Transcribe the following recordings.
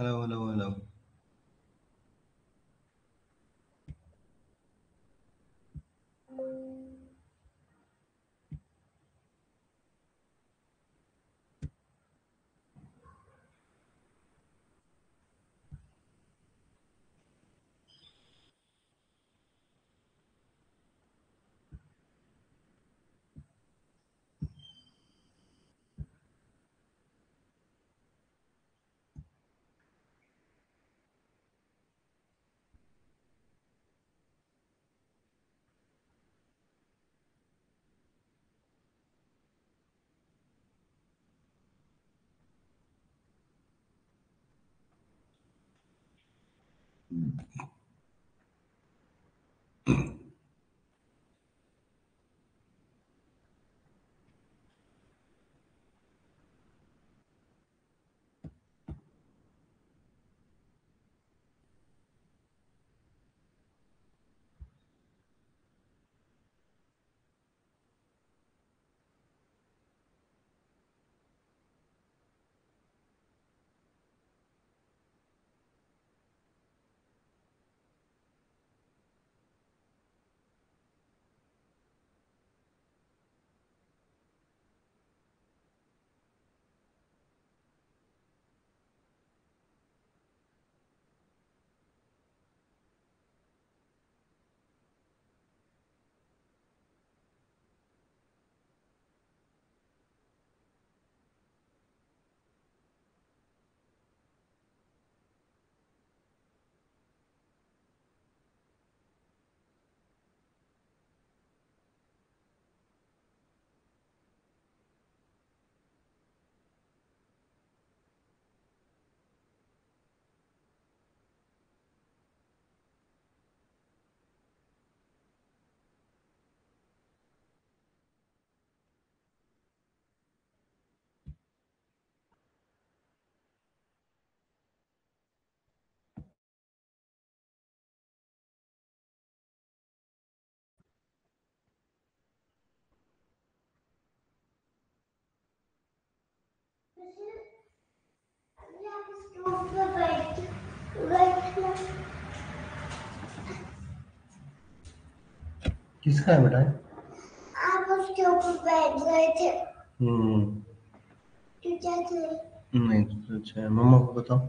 Hello, hello, hello. किसका है बेटा? आप उसके ऊपर बैठ गए थे। क्या थे? नहीं तो अच्छा है, मम्मा को बताओ।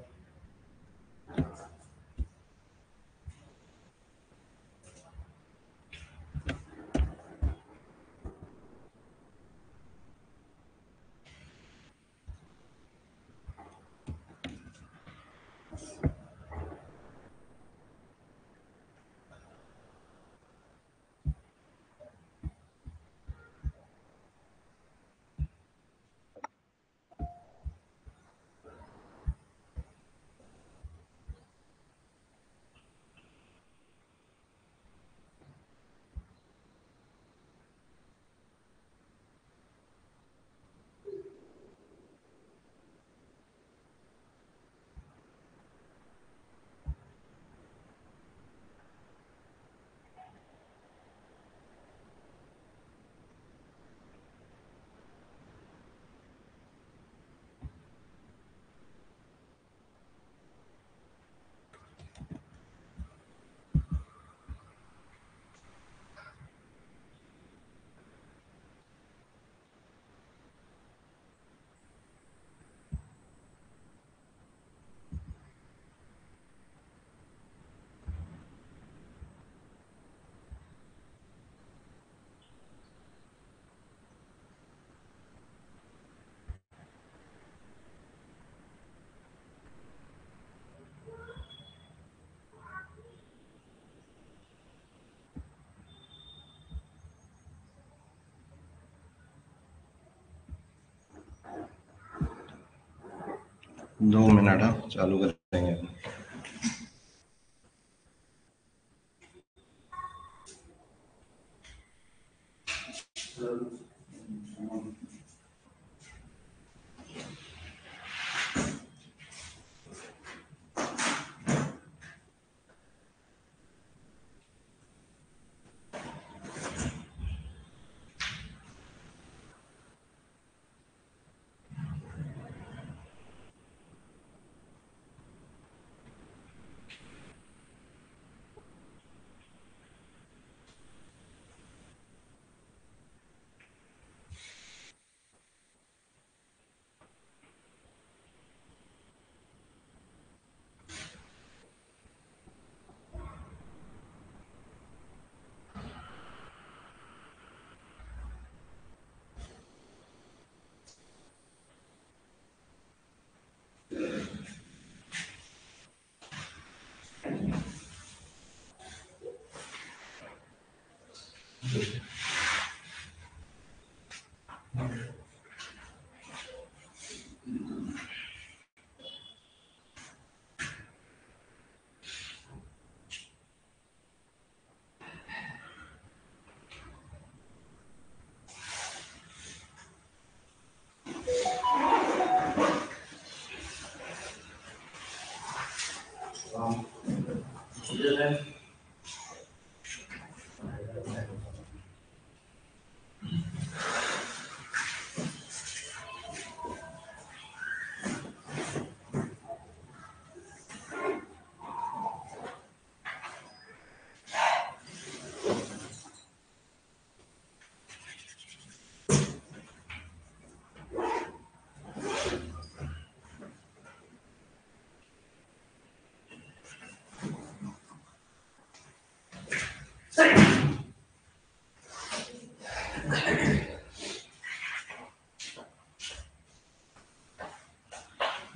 दो मिनट, हाँ चालू कर देंगे।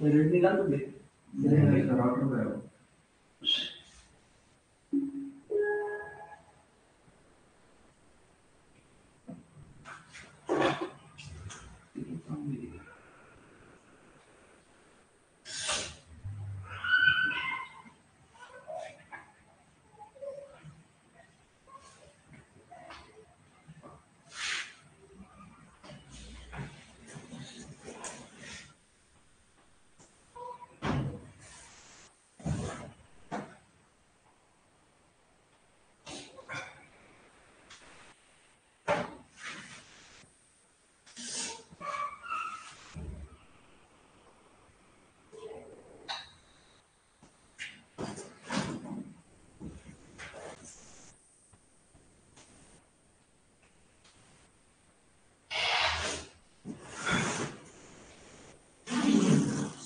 रेड निकाल तो दे नहीं राउटर पे है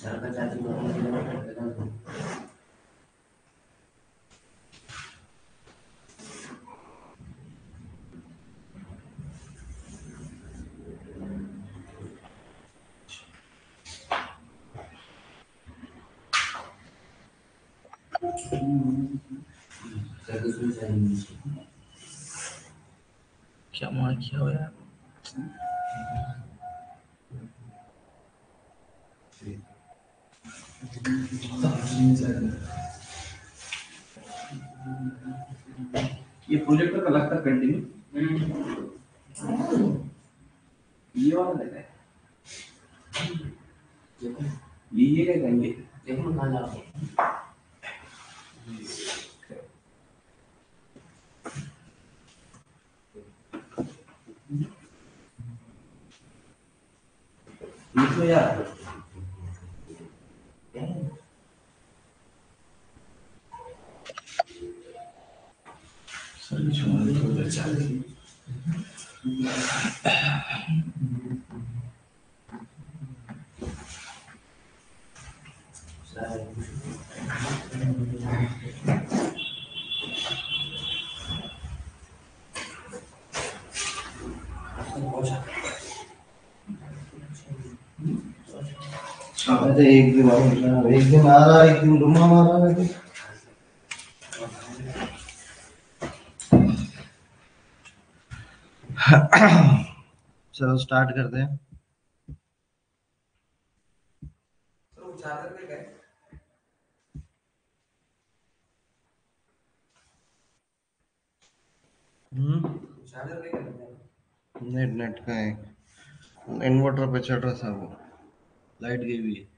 सर का चार्जिंग क्या मार किया हो यार। ये प्रोजेक्टर का लगता कंटिन्यू ये वाला लगा है ये क्या करेंगे देखो कहाँ जा रहा है इसमें यार सर्विस में तो उधर चल रही। अरे एक दिन आ रहा एक दिन रुमा मार रहा है। चलो स्टार्ट करते हैं। चार्जर पे गए चार्जर पे गए नेट नेट का है, इन्वर्टर पे चढ़ रहा था वो, लाइट गई हुई है।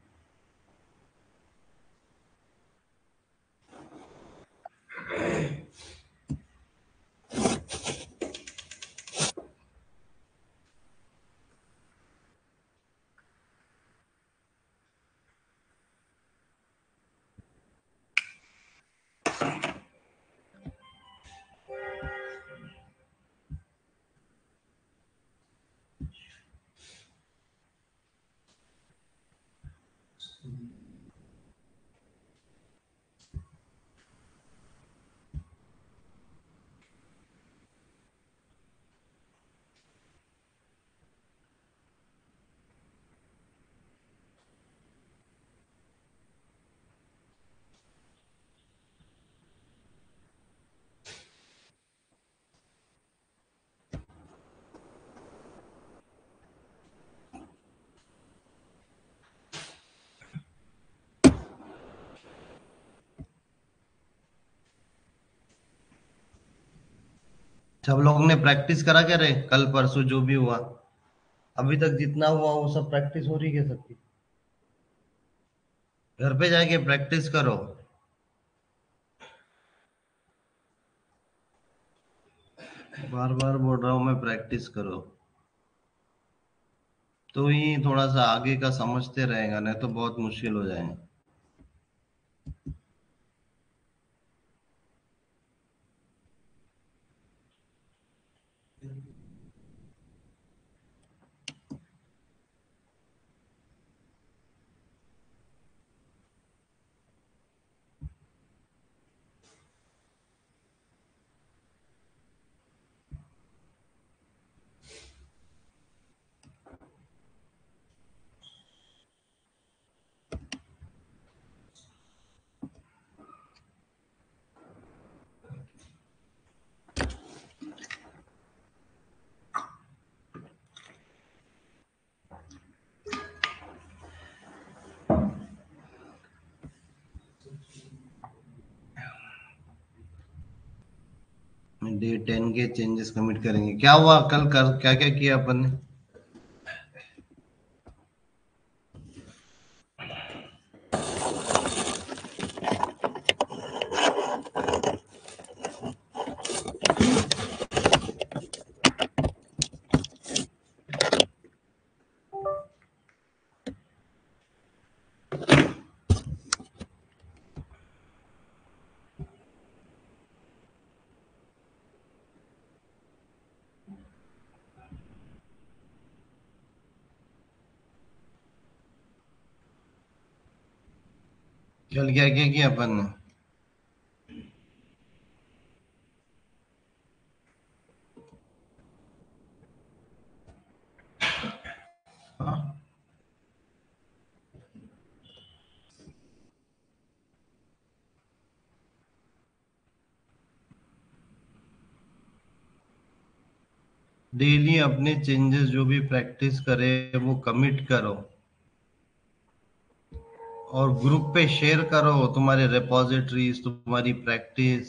सब लोगों ने प्रैक्टिस करा क्या रे, कल परसों जो भी हुआ अभी तक जितना हुआ वो सब प्रैक्टिस हो रही है सबकी? घर पे जाके प्रैक्टिस करो। बार बार बोल रहा हूँ मैं, प्रैक्टिस करो तो ही थोड़ा सा आगे का समझते रहेगा, नहीं तो बहुत मुश्किल हो जाएगा। डे 10 के चेंजेस कमिट करेंगे। क्या हुआ कल, कर क्या क्या किया अपन ने? कल क्या क्या किया अपन ने? हाँ? डेली अपने चेंजेस जो भी प्रैक्टिस करे वो कमिट करो और ग्रुप पे शेयर करो, तुम्हारे रिपोजिटरीज, तुम्हारी प्रैक्टिस,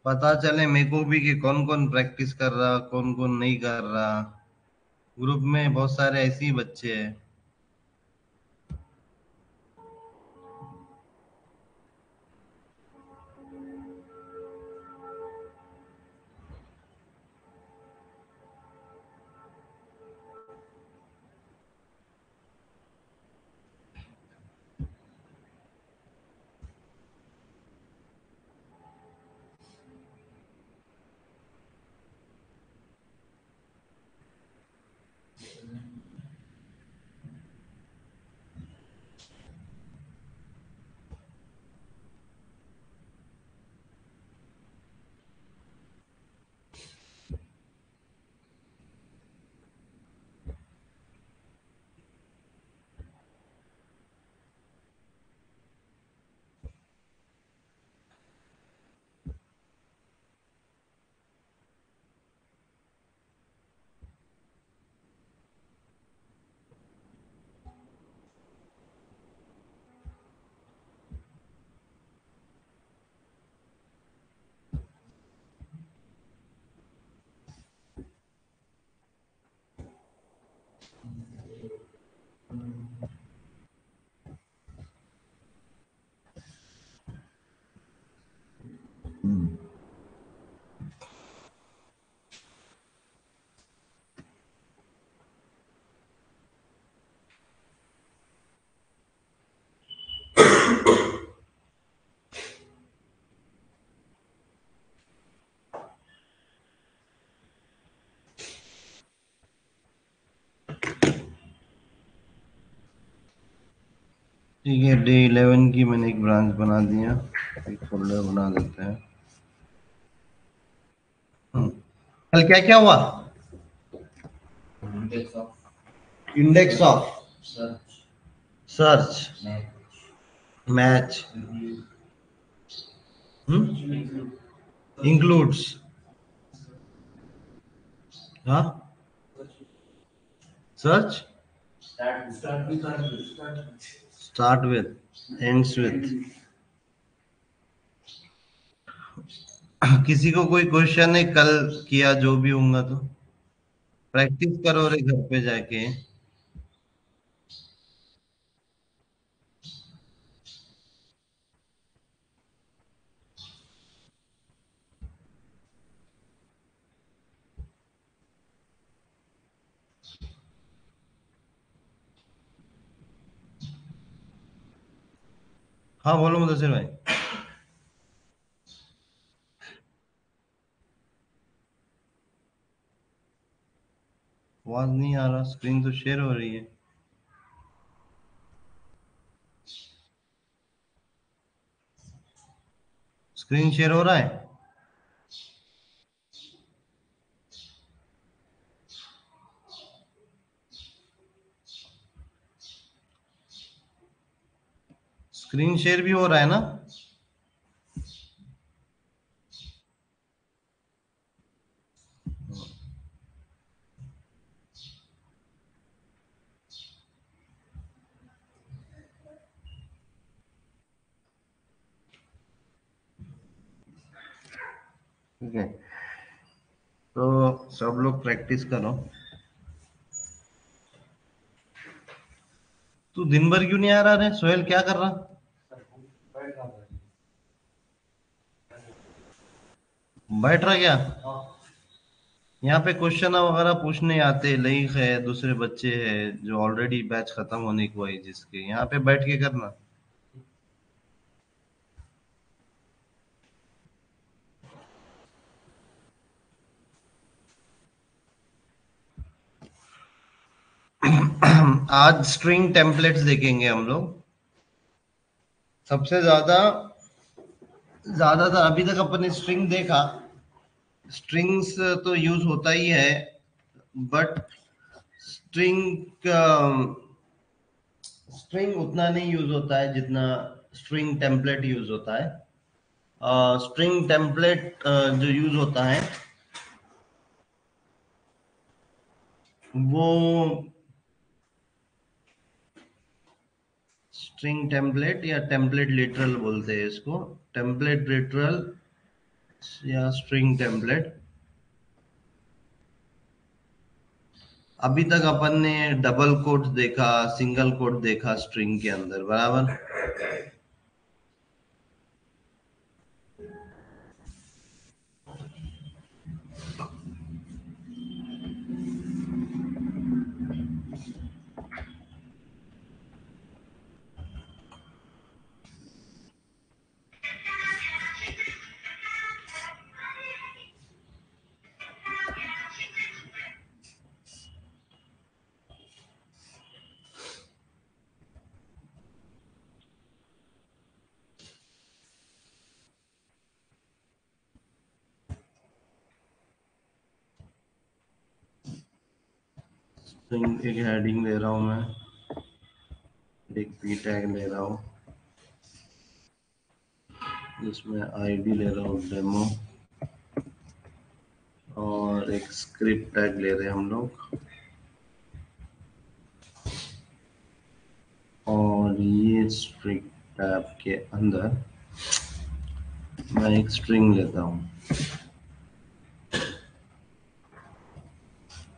पता चले मेरे को भी कि कौन कौन प्रैक्टिस कर रहा, कौन कौन नहीं कर रहा। ग्रुप में बहुत सारे ऐसे ही बच्चे हैं। ठीक है, डे 11 की मैंने एक ब्रांच बना दिया, एक फोल्डर बना देते हैं। कल क्या क्या हुआ? Index of index of search, search, match, match, review, includes, हाँ, search, start with, ends with. किसी को कोई क्वेश्चन है कल किया जो भी होगा तो प्रैक्टिस करो रे घर पे जाके। हाँ बोलो मुदस्सिर भाई। आवाज नहीं आ रहा, स्क्रीन तो शेयर हो रही है। स्क्रीन शेयर हो रहा है? स्क्रीन शेयर भी हो रहा है ना? ठीक है, तो सब लोग प्रैक्टिस करो। तू दिन भर क्यों नहीं आ रहा रे सोहेल, क्या कर रहा? बैठ रहा क्या? यहाँ पे क्वेश्चन वगैरह पूछने आते, लईक है, दूसरे बच्चे हैं जो ऑलरेडी बैच खत्म होने को है जिसके, यहाँ पे बैठ के करना। आज स्ट्रिंग टेम्पलेट्स देखेंगे हम लोग। सबसे ज्यादातर अभी तक अपन ने स्ट्रिंग देखा। स्ट्रिंग्स तो यूज होता ही है, बट स्ट्रिंग स्ट्रिंग उतना नहीं यूज होता है जितना स्ट्रिंग टेम्पलेट यूज होता है। स्ट्रिंग टेम्पलेट जो यूज होता है वो स्ट्रिंग टेम्पलेट या टेम्पलेट लिटरल बोलते हैं इसको, टेम्पलेट लिटरल या स्ट्रिंग टेम्पलेट। अभी तक अपन ने डबल कोट्स देखा, सिंगल कोट देखा स्ट्रिंग के अंदर, बराबर। स्ट्रिंग एक हेडिंग ले रहा हूं मैं, एक पी टैग ले रहा हूं, जिसमें आईडी ले रहा हूँ डेमो, और एक स्क्रिप्ट टैग ले रहे हैं हम लोग, और ये स्ट्रिंग टैग के अंदर मैं एक स्ट्रिंग लेता हूँ।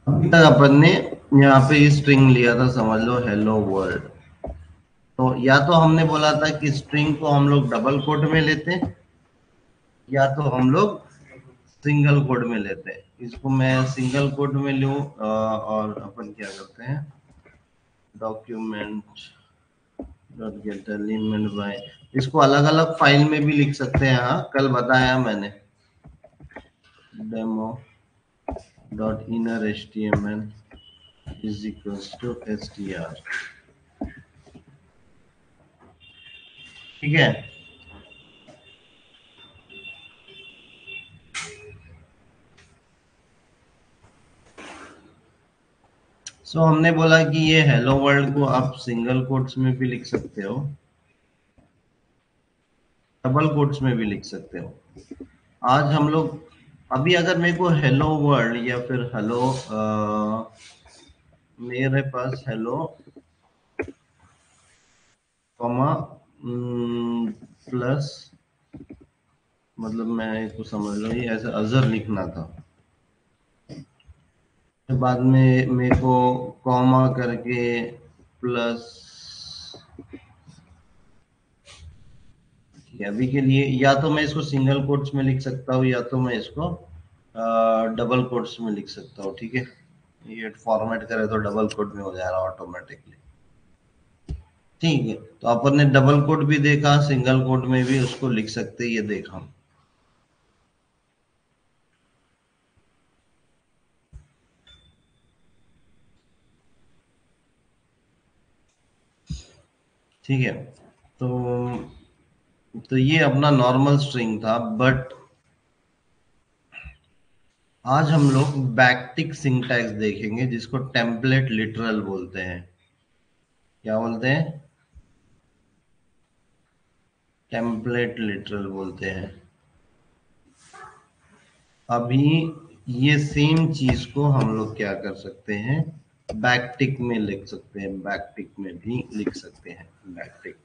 अभी तक अपन ने यहाँ पे ये स्ट्रिंग लिया था, समझ लो हेलो वर्ल्ड। तो या तो हमने बोला था कि स्ट्रिंग को हम लोग डबल कोट में लेते हैं, या तो हम लोग सिंगल कोट में लेते हैं। इसको मैं सिंगल कोट में लूं, और अपन क्या करते हैं, document dot gate element by, इसको अलग अलग फाइल में भी लिख सकते हैं। हाँ, कल बताया मैंने, demo dot inner HTML is equals to STR. ठीक है, सो हमने बोला कि ये हेलो वर्ल्ड को आप सिंगल कोट्स में भी लिख सकते हो, डबल कोट्स में भी लिख सकते हो। आज हम लोग, अभी अगर मेरे को हेलो वर्ल्ड या फिर हेलो, मेरे पास हेलो कॉमा प्लस, मतलब मैं इसको समझ लो ये ऐसे अजर लिखना था, बाद में मेरे को कॉमा करके प्लस, अभी के लिए या तो मैं इसको सिंगल कोट्स में लिख सकता हूँ, या तो मैं इसको डबल कोट्स में लिख सकता हूँ। ठीक है, ये फॉर्मेट करे तो डबल कोट में हो जा रहा ऑटोमेटिकली। ठीक है, तो अपन ने डबल कोट भी देखा, सिंगल कोट में भी उसको लिख सकते, ये देखा। ठीक है, तो ये अपना नॉर्मल स्ट्रिंग था, बट आज हम लोग बैकटिक सिंटैक्स देखेंगे, जिसको टेम्पलेट लिटरल बोलते हैं। क्या बोलते हैं? टेम्पलेट लिटरल बोलते हैं। अभी ये सेम चीज को हम लोग क्या कर सकते हैं, बैकटिक में लिख सकते हैं, बैकटिक में भी लिख सकते हैं, बैकटिक।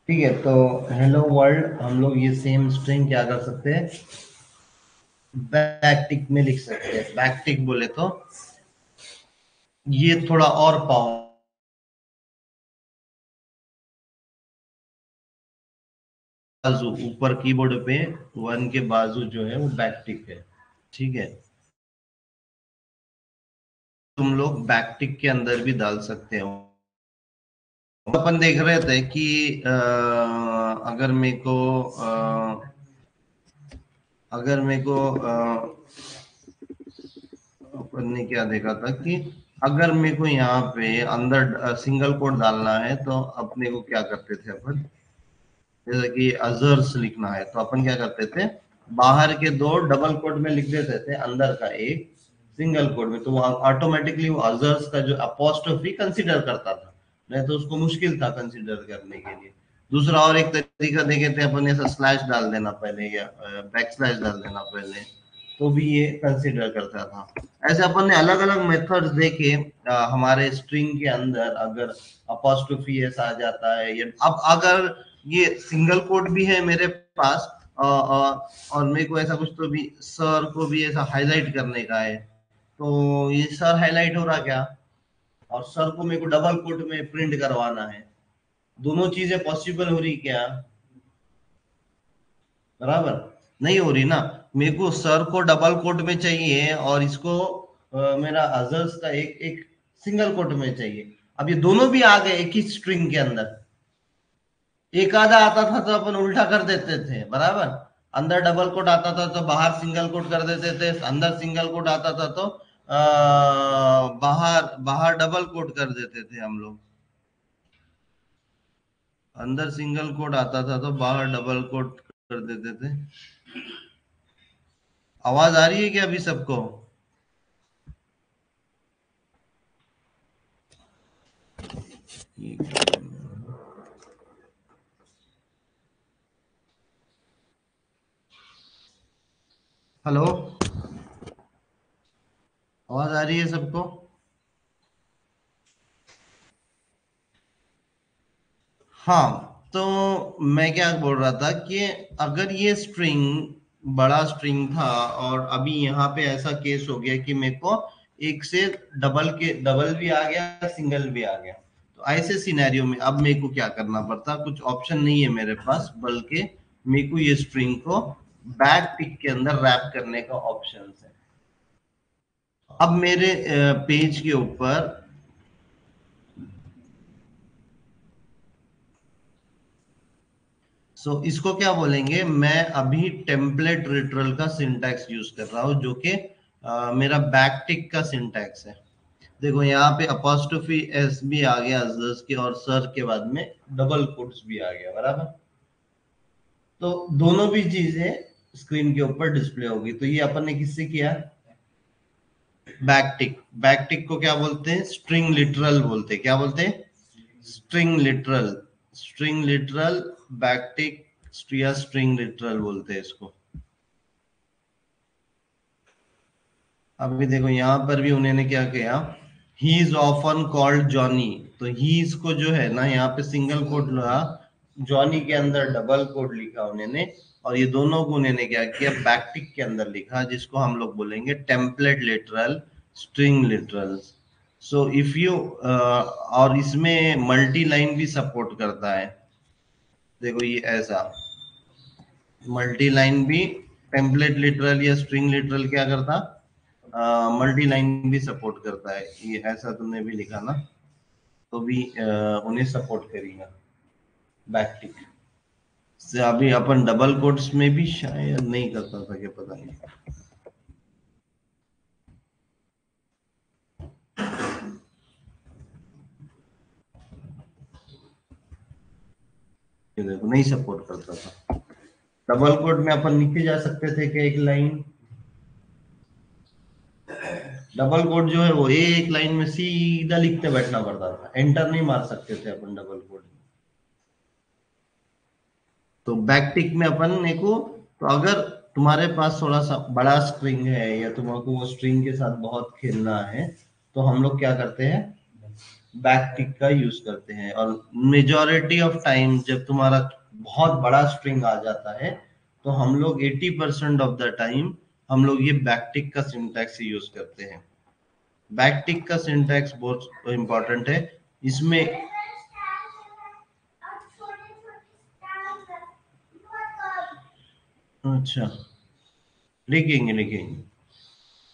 ठीक है, तो हेलो वर्ल्ड हम लोग ये सेम स्ट्रिंग क्या कर सकते हैं, बैकटिक में लिख सकते हैं। बैकटिक बोले तो ये थोड़ा और पावर, बाजू ऊपर कीबोर्ड पे वन के बाजू जो है वो बैकटिक है। ठीक है, तुम लोग बैकटिक के अंदर भी डाल सकते हो। अपन देख रहे थे कि अगर मेरे को अगर मेरे को अपन ने क्या देखा था कि अगर मेरे को यहाँ पे अंदर सिंगल कोट डालना है तो अपने को क्या करते थे अपन, जैसे कि अजर्स लिखना है तो अपन क्या करते थे, बाहर के दो डबल कोट में लिख देते थे, अंदर का एक सिंगल कोट में, तो वो ऑटोमेटिकली वो अजर्स का जो अपोस्ट्रोफी कंसीडर करता था, नहीं तो उसको मुश्किल था कंसीडर करने के लिए। दूसरा और एक तरीका देखे थे अपन, ऐसा स्लैश डाल देना पहले या बैक स्लैश डाल देना पहले, तो भी ये कंसीडर करता था। ऐसे अपन ने अलग अलग मेथड्स देखे हमारे स्ट्रिंग के अंदर। अगर अपोस्ट्रोफी ऐसा आ जाता है, या अब अगर ये सिंगल कोट भी है मेरे पास और मेरे को ऐसा कुछ तो भी सर को भी ऐसा हाईलाइट करने का है, तो ये सर हाईलाइट हो रहा क्या, और सर को मेरे को डबल कोट में प्रिंट करवाना है, दोनों चीजें पॉसिबल हो रही क्या, बराबर नहीं हो रही ना। मेरे को सर को डबल कोट में चाहिए और इसको मेरा अजर्स का एक एक सिंगल कोट में चाहिए। अब ये दोनों भी आ गए एक ही स्ट्रिंग के अंदर, एक आधा आता था तो अपन उल्टा कर देते थे, बराबर अंदर डबल कोट आता था तो बाहर सिंगल कोट कर देते थे, अंदर सिंगल कोट आता था तो बाहर बाहर डबल कोट कर देते थे हम लोग, अंदर सिंगल कोट आता था तो बाहर डबल कोट कर देते थे। आवाज आ रही है क्या अभी सबको? हेलो, आवाज आ रही है सबको? हाँ, तो मैं क्या बोल रहा था कि अगर ये स्ट्रिंग बड़ा स्ट्रिंग था और अभी यहाँ पे ऐसा केस हो गया कि मेरे को एक से डबल भी आ गया, सिंगल भी आ गया, तो ऐसे सिनेरियो में अब मेरे को क्या करना पड़ता, कुछ ऑप्शन नहीं है मेरे पास, बल्कि मेरे को ये स्ट्रिंग को बैक टिक के अंदर रैप करने का ऑप्शन है। अब मेरे पेज के ऊपर इसको क्या बोलेंगे, मैं अभी टेम्पलेट लिटरल का सिंटैक्स यूज कर रहा हूं, जो कि मेरा बैकटिक का सिंटैक्स है। देखो यहाँ पे अपोस्ट्रोफी एस भी आ गया अजर्स के, और सर के बाद में डबल कोट्स भी आ गया, बराबर। तो दोनों भी चीजें स्क्रीन के ऊपर डिस्प्ले होगी। तो ये अपन ने किससे किया, बैकटिक। बैकटिक को क्या बोलते हैं, स्ट्रिंग लिटरल बोलते हैं। क्या बोलते हैं, string literal. String literal backtick या स्ट्रिंग लिटरल बोलते हैं इसको। अभी देखो यहाँ पर भी उन्होंने क्या किया, he is often called Johnny, तो ही को जो है ना यहाँ पे सिंगल कोट लगा, जॉनी के अंदर डबल कोट लिखा उन्होंने, और ये दोनों को उन्होंने क्या किया, बैकटिक के अंदर लिखा, जिसको हम लोग बोलेंगे template literal, string literal. So if you और इसमें मल्टी लाइन भी सपोर्ट करता है। देखो ये ऐसा मल्टी लाइन भी टेम्पलेट लिटरल या स्ट्रिंग लिटरल क्या करता, मल्टी लाइन भी सपोर्ट करता है। ये ऐसा तुमने भी लिखा ना, तो भी उन्हें सपोर्ट करेगा बैकटिक से। अभी अपन डबल कोट्स में भी शायद नहीं करता था, क्या पता नहीं। ये देखो नहीं सपोर्ट करता था। डबल कोट में अपन लिखे जा सकते थे कि एक लाइन, डबल कोट जो है वो एक लाइन में सीधा लिखते बैठना पड़ता था, एंटर नहीं मार सकते थे अपन डबल कोट में। तो बैकटिक में अपन ने को, तो अगर तुम्हारे पास थोड़ा सा बड़ा स्ट्रिंग है या तुमको वो स्ट्रिंग के साथ बहुत खेलना है, तो हम लोग क्या करते हैं, बैकटिक का यूज करते हैं। और मेजॉरिटी ऑफ टाइम जब तुम्हारा बहुत बड़ा स्ट्रिंग आ जाता है तो हम लोग 80% ऑफ द टाइम हम लोग ये बैकटिक का सिंटैक्स यूज करते हैं। बैकटिक का सिंटैक्स बहुत इंपॉर्टेंट है इसमें। अच्छा, लिखेंगे लिखेंगे।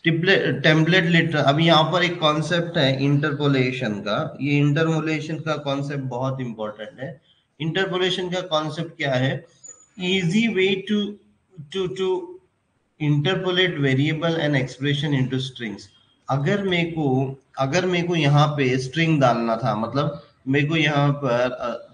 टेम्पलेट लिटर, अब यहाँ पर एक कॉन्सेप्ट है इंटरपोलेशन का। ये इंटरपोलेशन का कॉन्सेप्ट बहुत इंपॉर्टेंट है। इंटरपोलेशन का कॉन्सेप्ट क्या है? Easy way to interpolate variable and expression into strings. अगर मेरे को यहाँ पे स्ट्रिंग डालना था, मतलब मेरे को यहाँ पर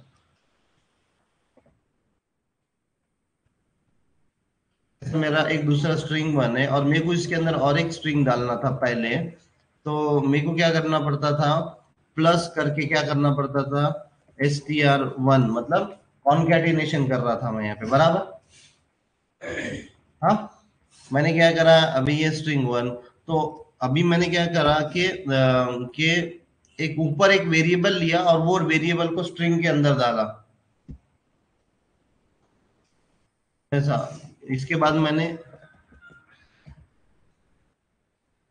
मेरा एक दूसरा स्ट्रिंग बने और मेरे को इसके अंदर और एक स्ट्रिंग डालना था पहले, तो मेरे को क्या करना पड़ता था? प्लस करके क्या करना पड़ता था? str1, मतलब कॉन्कैटिनेशन कर रहा था मैं यहाँ पे, बराबर। हाँ, मैंने क्या करा? अभी ये स्ट्रिंग 1, तो अभी मैंने क्या करा कि एक ऊपर एक वेरिएबल लिया और वो वेरिएबल को स्ट्रिंग के अंदर डाला, ऐसा। इसके बाद मैंने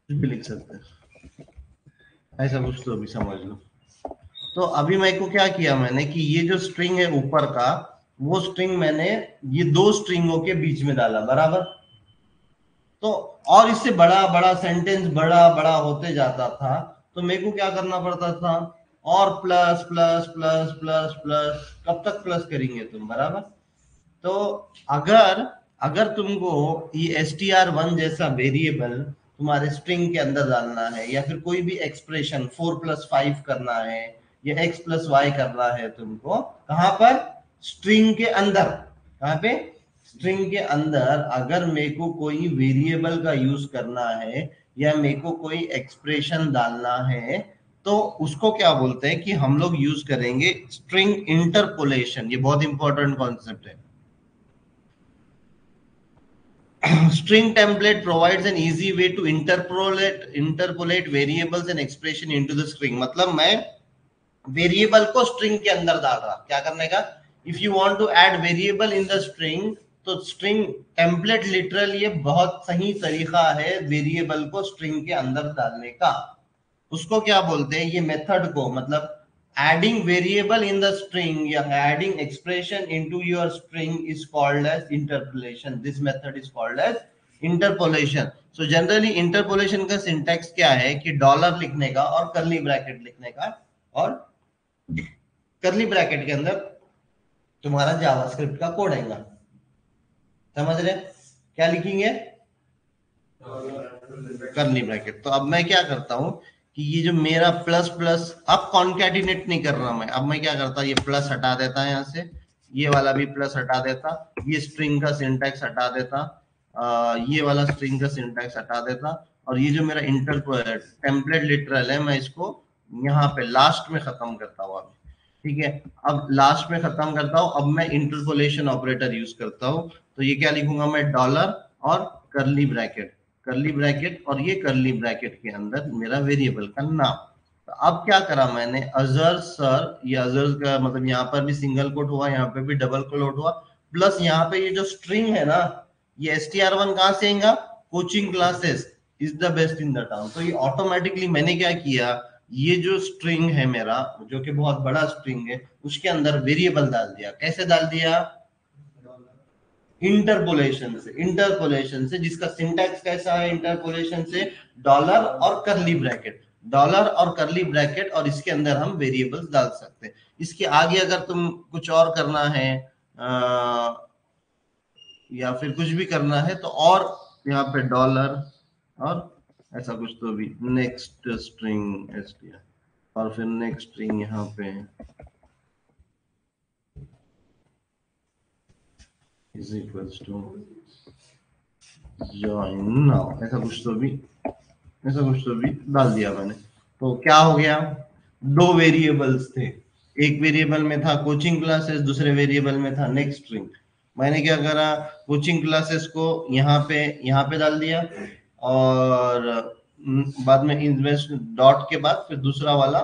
कुछ भी लिख सकते हैं, ऐसा कुछ तो अभी समझ लो। तो अभी मेरे को क्या किया मैंने कि ये जो स्ट्रिंग है ऊपर का, वो स्ट्रिंग मैंने ये दो स्ट्रिंगों के बीच में डाला, बराबर। तो और इससे बड़ा बड़ा सेंटेंस बड़ा बड़ा होते जाता था, तो मेरे को क्या करना पड़ता था? और plus plus plus plus plus, कब तक प्लस करेंगे तुम, बराबर। तो अगर अगर तुमको ये str1 जैसा वेरिएबल तुम्हारे स्ट्रिंग के अंदर डालना है, या फिर कोई भी एक्सप्रेशन 4+5 करना है या x+y करना है तुमको, कहां पर? स्ट्रिंग के अंदर। कहां पे? स्ट्रिंग के अंदर। अगर मेरे को कोई वेरिएबल का यूज करना है या मेरे को कोई एक्सप्रेशन डालना है, तो उसको क्या बोलते हैं कि हम लोग यूज करेंगे स्ट्रिंग इंटरपोलेशन। ये बहुत इंपॉर्टेंट कॉन्सेप्ट है। String template provides an easy way to interpolate variables and expression into the string। मतलब मैं वेरिएबल को स्ट्रिंग के अंदर डाल रहा, क्या करने का? If you want to add variable in the string, तो स्ट्रिंग टेम्पलेट लिटरल ये बहुत सही तरीका है वेरिएबल को स्ट्रिंग के अंदर डालने का। उसको क्या बोलते हैं? ये मेथड को, मतलब adding variable in the string या adding expression into your string is called as interpolation। This method is called as interpolation। So generally interpolation का syntax क्या है कि डॉलर लिखने का और कर्ली ब्रैकेट लिखने का, और कर्ली ब्रैकेट के अंदर तुम्हारा जावास्क्रिप्ट का कोड आएगा। समझ रहे? क्या लिखेंगे? Curly bracket. तो अब मैं क्या करता हूं कि ये जो मेरा प्लस प्लस, अब कॉन्कैटिनेट नहीं कर रहा मैं, अब मैं क्या करता, ये प्लस हटा देता है यहाँ से, ये वाला भी प्लस हटा देता, ये स्ट्रिंग का सिंटैक्स हटा देता, ये वाला स्ट्रिंग का सिंटैक्स हटा देता, और ये जो मेरा इंटर टेम्पलेट लिटरल है, मैं इसको यहाँ पे लास्ट में खत्म करता हूँ अभी। ठीक है, अब लास्ट में खत्म करता हूँ। अब मैं इंटरपोलेशन ऑपरेटर यूज करता हूँ, तो ये क्या लिखूंगा मैं? डॉलर और कर्ली ब्रैकेट, कर्ली ब्रैकेट, और ये कर्ली ब्रैकेट के अंदर मेरा वेरिएबल का नाम। तो अब क्या करा मैंने? अजर सर, ये अजर का मतलब यहाँ पर भी सिंगल कोट हुआ, यहाँ पे भी डबल कोट हुआ, प्लस यहाँ पे ये जो स्ट्रिंग है ना, ये str1 कहां से आएगा? Coaching classes is the best in the town. तो ये ऑटोमेटिकली मैंने क्या किया, ये जो स्ट्रिंग है मेरा, जो कि बहुत बड़ा स्ट्रिंग है, उसके अंदर वेरिएबल डाल दिया। कैसे डाल दिया? इंटरपोलेशन से, जिसका सिंटैक्स कैसा है इंटरपोलेशन से? डॉलर और कर्ली ब्रैकेट, डॉलर और कर्ली ब्रैकेट, और इसके अंदर हम वेरिएबल्स डाल सकते हैं। इसके आगे अगर तुम कुछ और करना है या फिर कुछ भी करना है, तो और यहाँ पे डॉलर और ऐसा कुछ तो भी, नेक्स्ट स्ट्रिंग str, और फिर नेक्स्ट स्ट्रिंग यहाँ पे is equals to join now, ऐसा कुछ तो भी डाल दिया मैंने। तो क्या हो गया? दो वेरिएबल्स थे, एक वेरिएबल में था कोचिंग क्लासेस, दूसरे वेरिएबल में था नेक्स्ट स्ट्रिंग। मैंने क्या करा? कोचिंग क्लासेस को यहाँ पे डाल दिया, और बाद में इन्वेस्ट डॉट के बाद फिर दूसरा वाला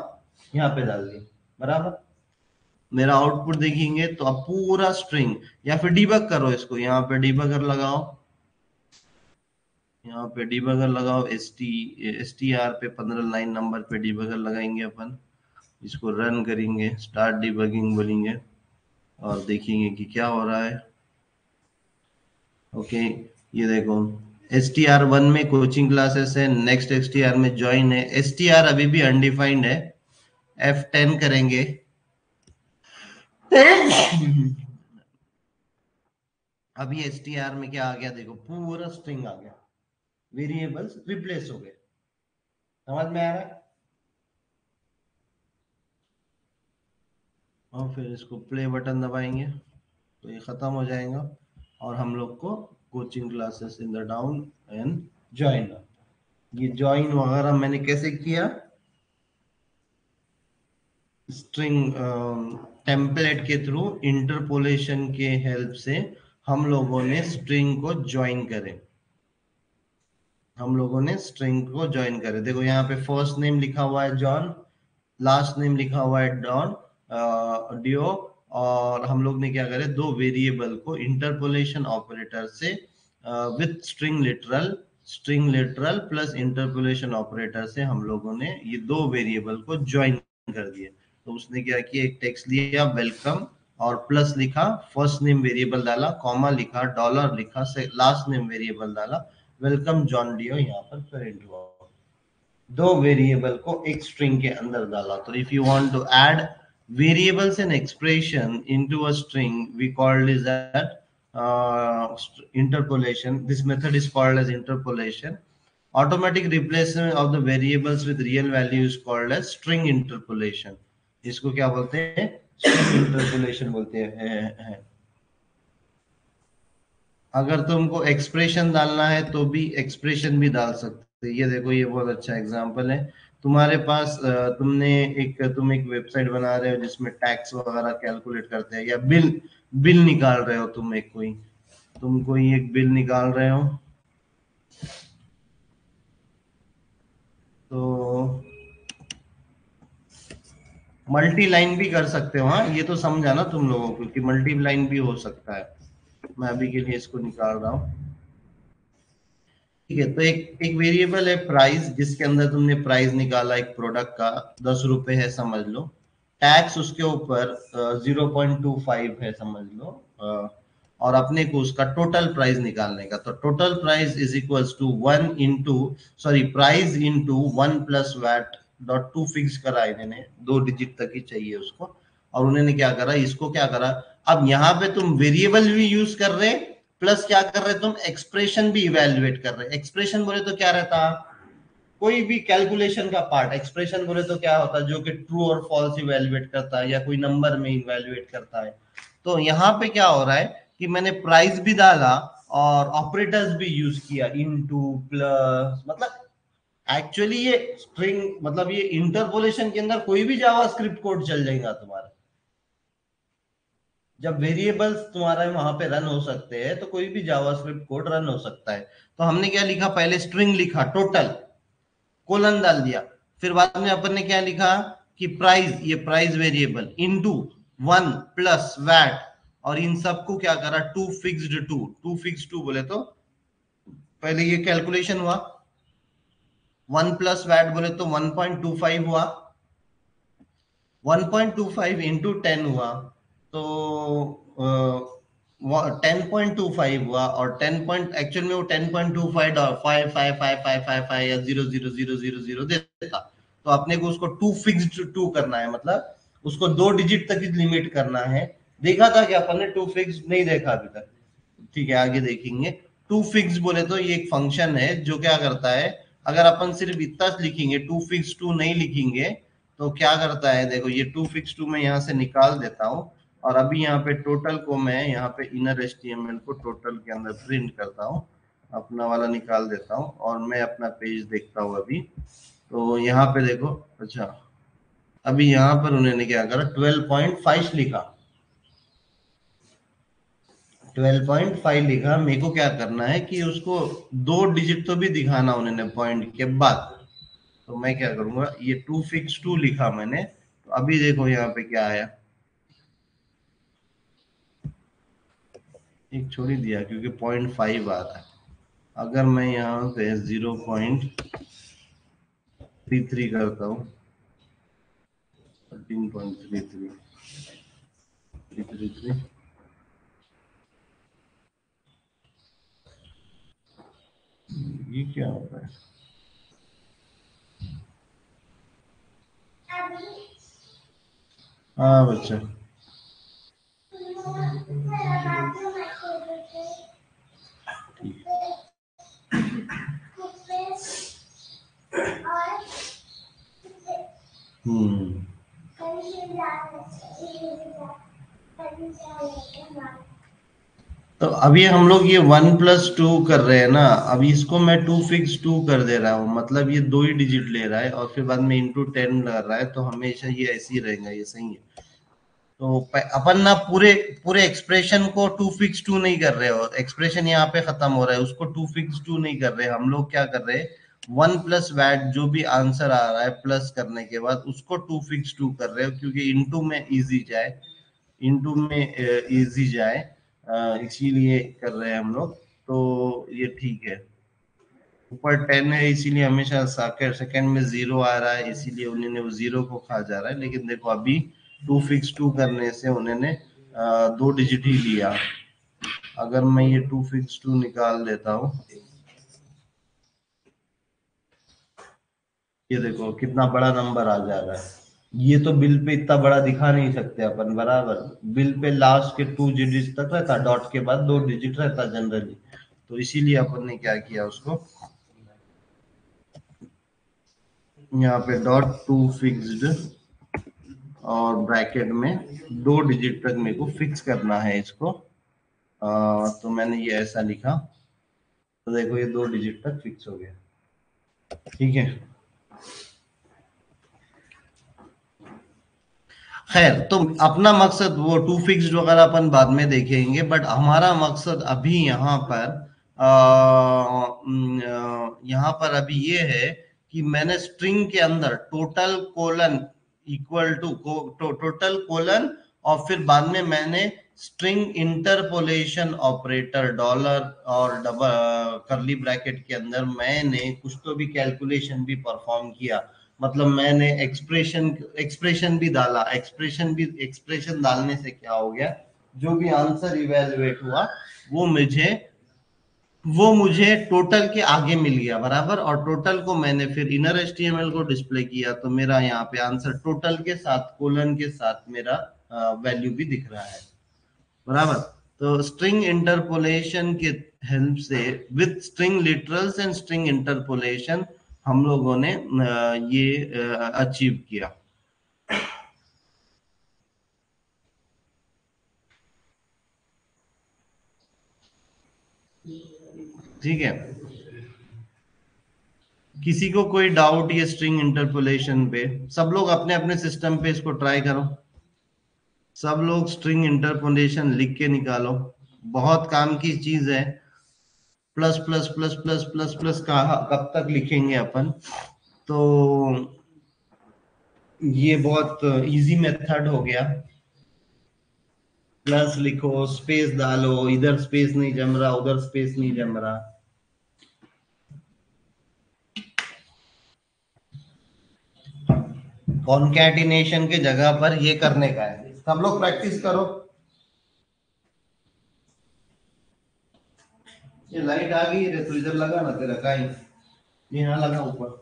यहाँ पे डाल दिया, बराबर। मेरा आउटपुट देखेंगे तो अब पूरा स्ट्रिंग, या फिर डिबग करो इसको, यहाँ पे डिबगर लगाओ, यहाँ पे डिबगर लगाओ, str पे 15 लाइन नंबर पे डिबगर लगाएंगे अपन, इसको रन करेंगे, स्टार्ट डिबगिंग बोलेंगे और देखेंगे कि क्या हो रहा है। ओके, ये देखो str1 में कोचिंग क्लासेस है, नेक्स्ट str में ज्वाइन है, str अभी भी अनडिफाइंड है, F10 करेंगे। अब ये str में क्या आ गया, देखो पूरा स्ट्रिंग आ गया, वेरिएबल्स रिप्लेस हो गए, समझ में आ रहा है। और फिर इसको प्ले बटन दबाएंगे तो ये खत्म हो जाएगा और हम लोग को coaching classes in the down and join, ये ज्वाइन वगैरह मैंने कैसे किया, स्ट्रिंग टेम्पलेट के थ्रू इंटरपोलेशन के हेल्प से हम लोगों ने स्ट्रिंग को ज्वाइन करे, हम लोगों ने स्ट्रिंग को ज्वाइन करे। देखो यहाँ पे फर्स्ट नेम लिखा हुआ है जॉन, लास्ट नेम लिखा हुआ है डॉन डियो, और हम लोग ने क्या करे, दो वेरिएबल को इंटरपोलेशन ऑपरेटर से with string literal plus interpolation operator से हम लोगों ने ये दो वेरिएबल को ज्वाइन कर दिए। तो उसने क्या किया, एक टेक्स्ट लिया वेलकम और प्लस लिखा, फर्स्ट नेम वेरिएबल डाला, कॉमा लिखा, डॉलर लिखा, लास्ट नेम वेरिएबल डाला, वेलकम जॉन डियो यहाँ पर प्रिंट हुआ, दो वेरिएबल को एक स्ट्रिंग के अंदर डाला। तो if you want to add variables and expression into a string, we called is that interpolation. This method is called as interpolation. Automatic replacement of the variables with real value is called as string interpolation. इसको क्या बोलते हैं, string interpolation बोलते हैं। अगर तुमको expression डालना है तो भी एक्सप्रेशन भी डाल सकते, ये देखो ये बहुत अच्छा एग्जांपल है। तुम्हारे पास तुम एक वेबसाइट बना रहे हो जिसमें टैक्स वगैरह कैलकुलेट करते हैं, या बिल निकाल रहे हो, तुम कोई एक बिल निकाल रहे हो, तो मल्टी लाइन भी कर सकते हो। हाँ, ये तो समझा ना तुम लोगों को कि मल्टी लाइन भी हो सकता है। मैं अभी के लिए इसको निकाल रहा हूँ, ठीक है। तो एक वेरिएबल है प्राइस, जिसके अंदर तुमने प्राइस निकाला एक प्रोडक्ट का, 10 रुपए है समझ लो, टैक्स उसके ऊपर 0.25 है समझ लो, और अपने को उसका टोटल प्राइस निकालने का, तो total price is equals to price into 1 plus VAT dot to fix करा इन्होंने, 2 डिजिट तक ही चाहिए उसको, और उन्होंने क्या करा, इसको क्या करा, अब यहाँ पे तुम वेरिएबल भी यूज कर रहे प्लस क्या कर रहे, तुम एक्सप्रेशन भी इवेल्युएट कर रहे। एक्सप्रेशन बोले तो क्या रहता, कोई भी कैलकुलेशन का पार्ट, एक्सप्रेशन बोले तो क्या होता है, जो कि ट्रू और फॉल्स इवेल्युएट करता है या कोई नंबर में इवेल्युएट करता है। तो यहाँ पे क्या हो रहा है कि मैंने प्राइस भी डाला और ऑपरेटर्स भी यूज किया, इनटू प्लस, मतलब एक्चुअली ये स्ट्रिंग, मतलब ये इंटरपोलेशन के अंदर कोई भी जावास्क्रिप्ट कोड चल जाएगा तुम्हारा, जब वेरिएबल्स तुम्हारा वहां पे रन हो सकते हैं तो कोई भी जावास्क्रिप्ट कोड रन हो सकता है। तो हमने क्या लिखा, पहले स्ट्रिंग लिखा टोटल, कोलन डाल दिया, फिर बाद में अपन ने क्या लिखा कि प्राइस, ये price variable into 1 plus VAT, और इन सबको क्या करा, टू फिक्स्ड टू बोले तो पहले ये कैलकुलेशन हुआ, 1 प्लस वैट बोले तो 1.25 हुआ, 1.25 इंटू 10 हुआ तो 10.25 हुआ, और 10 पॉइंट एक्चुअल में वो 10.25 5 या 0.0000 देता, तो अपने को उसको टू फिक्स्ड टू करना है, मतलब उसको 2 डिजिट तक ही लिमिट करना है। देखा था कि अपन ने टू फिक्स्ड नहीं देखा अभी तक, ठीक है आगे देखेंगे। टू फिक्स बोले तो ये एक फंक्शन है जो क्या करता है, अगर अपन सिर्फ इतना लिखेंगे, टू फिक्स टू नहीं लिखेंगे तो क्या करता है, देखो ये टू फिक्स टू मैं यहाँ से निकाल देता हूँ, और अभी यहाँ पे टोटल को मैं यहाँ पे इनर एचटीएमएल को टोटल के अंदर प्रिंट करता हूँ, अपना वाला निकाल देता हूँ और मैं अपना पेज देखता हूँ अभी। तो यहाँ पे देखो, अच्छा अभी यहाँ पर उन्होंने क्या करा, 12.5 लिखा, 12.5 लिखा। मेरे को क्या करना है कि उसको 2 डिजिट तो भी दिखाना उन्होंने पॉइंट के बाद, तो मैं क्या करूंगा, ये टू फिक्स टू लिखा मैंने, तो अभी देखो यहाँ पे क्या आया, एक छोड़ ही दिया क्योंकि 0.5 आ रहा है। अगर मैं यहाँ पे 0.33 करता हूँ, 13.33 333, ये क्या हो रहा है? हाँ बच्चा, ठीक है। हम्म, तो अभी हम लोग ये 1+2 कर रहे हैं ना, अभी इसको मैं 2 फिक्स 2 कर दे रहा हूँ, मतलब ये 2 ही डिजिट ले रहा है और फिर बाद में इंटू 10 कर रहा है, तो हमेशा ये ऐसे ही रहेगा, ये सही है। तो अपन ना पूरे पूरे एक्सप्रेशन को 2 फिक्स 2 नहीं कर रहे हो, एक्सप्रेशन यहाँ पे खत्म हो रहा है, उसको 2 फिक्स 2 नहीं कर रहे, हम लोग क्या कर रहे हैं, 1 प्लस वैट जो भी आंसर आ रहा है प्लस करने के बाद उसको 2 फिक्स 2 कर रहे हो, क्योंकि इंटू में इजी जाए, इंटू में इजी जाए, इसीलिए कर रहे हैं हम लोग। तो ये ठीक है, ऊपर 10 है इसीलिए हमेशा सेकंड में 0 आ रहा है, इसीलिए उन्होंने वो 0 को खा जा रहा है, लेकिन देखो अभी 2 फिक्स 2 करने से उन्होंने 2 डिजिट ही लिया। अगर मैं ये 2 फिक्स 2 निकाल देता हूँ, ये देखो कितना बड़ा नंबर आ जा रहा है। ये तो बिल पे इतना बड़ा दिखा नहीं सकते अपन, बराबर, बिल पे लास्ट के 2 डिजिट तक रहता, डॉट के बाद 2 डिजिट रहता जनरली, तो इसीलिए अपन ने क्या किया, उसको यहाँ पे डॉट 2 फिक्स्ड और ब्रैकेट में 2 डिजिट तक मेरे को फिक्स करना है इसको, तो मैंने ये ऐसा लिखा, तो देखो ये 2 डिजिट तक फिक्स हो गया, ठीक है। खैर, तो अपना मकसद वो 2 फिक्स्ड वगैरह अपन बाद में देखेंगे, बट हमारा मकसद अभी यहाँ पर यहाँ पर अभी ये है कि मैंने स्ट्रिंग के अंदर total colon equal to total colon, और फिर बाद में मैंने स्ट्रिंग इंटरपोलेशन ऑपरेटर डॉलर और डबल करली ब्रैकेट के अंदर मैंने कुछ तो भी कैलकुलेशन भी परफॉर्म किया, मतलब मैंने एक्सप्रेशन भी डाला, एक्सप्रेशन डालने से क्या हो गया, जो भी आंसर इवेलुएट हुआ वो मुझे वो मुझे टोटल के आगे मिल गया, बराबर, और टोटल को मैंने फिर इनर एचटीएमएल को डिस्प्ले किया, तो मेरा यहाँ पे आंसर टोटल के साथ कोलन के साथ मेरा वैल्यू भी दिख रहा है, बराबर। तो स्ट्रिंग इंटरपोलेशन के हेल्प से with string literals and string interpolation हम लोगों ने ये अचीव किया, ठीक है। किसी को कोई डाउट ये स्ट्रिंग इंटरपोलेशन पे? सब लोग अपने अपने सिस्टम पे इसको ट्राई करो, सब लोग स्ट्रिंग इंटरपोलेशन लिख के निकालो, बहुत काम की चीज है। Plus plus plus plus plus plus कहा कब तक लिखेंगे अपन, तो ये बहुत इजी मेथड हो गया। प्लस लिखो, स्पेस डालो, इधर स्पेस नहीं जम रहा, उधर स्पेस नहीं जम रहा, कॉन्कैटिनेशन के जगह पर ये करने का है, सब लोग प्रैक्टिस करो। ये लाइट आ गई रे, तो इधर लगा ना तेरा कहीं, यहाँ लगा ऊपर।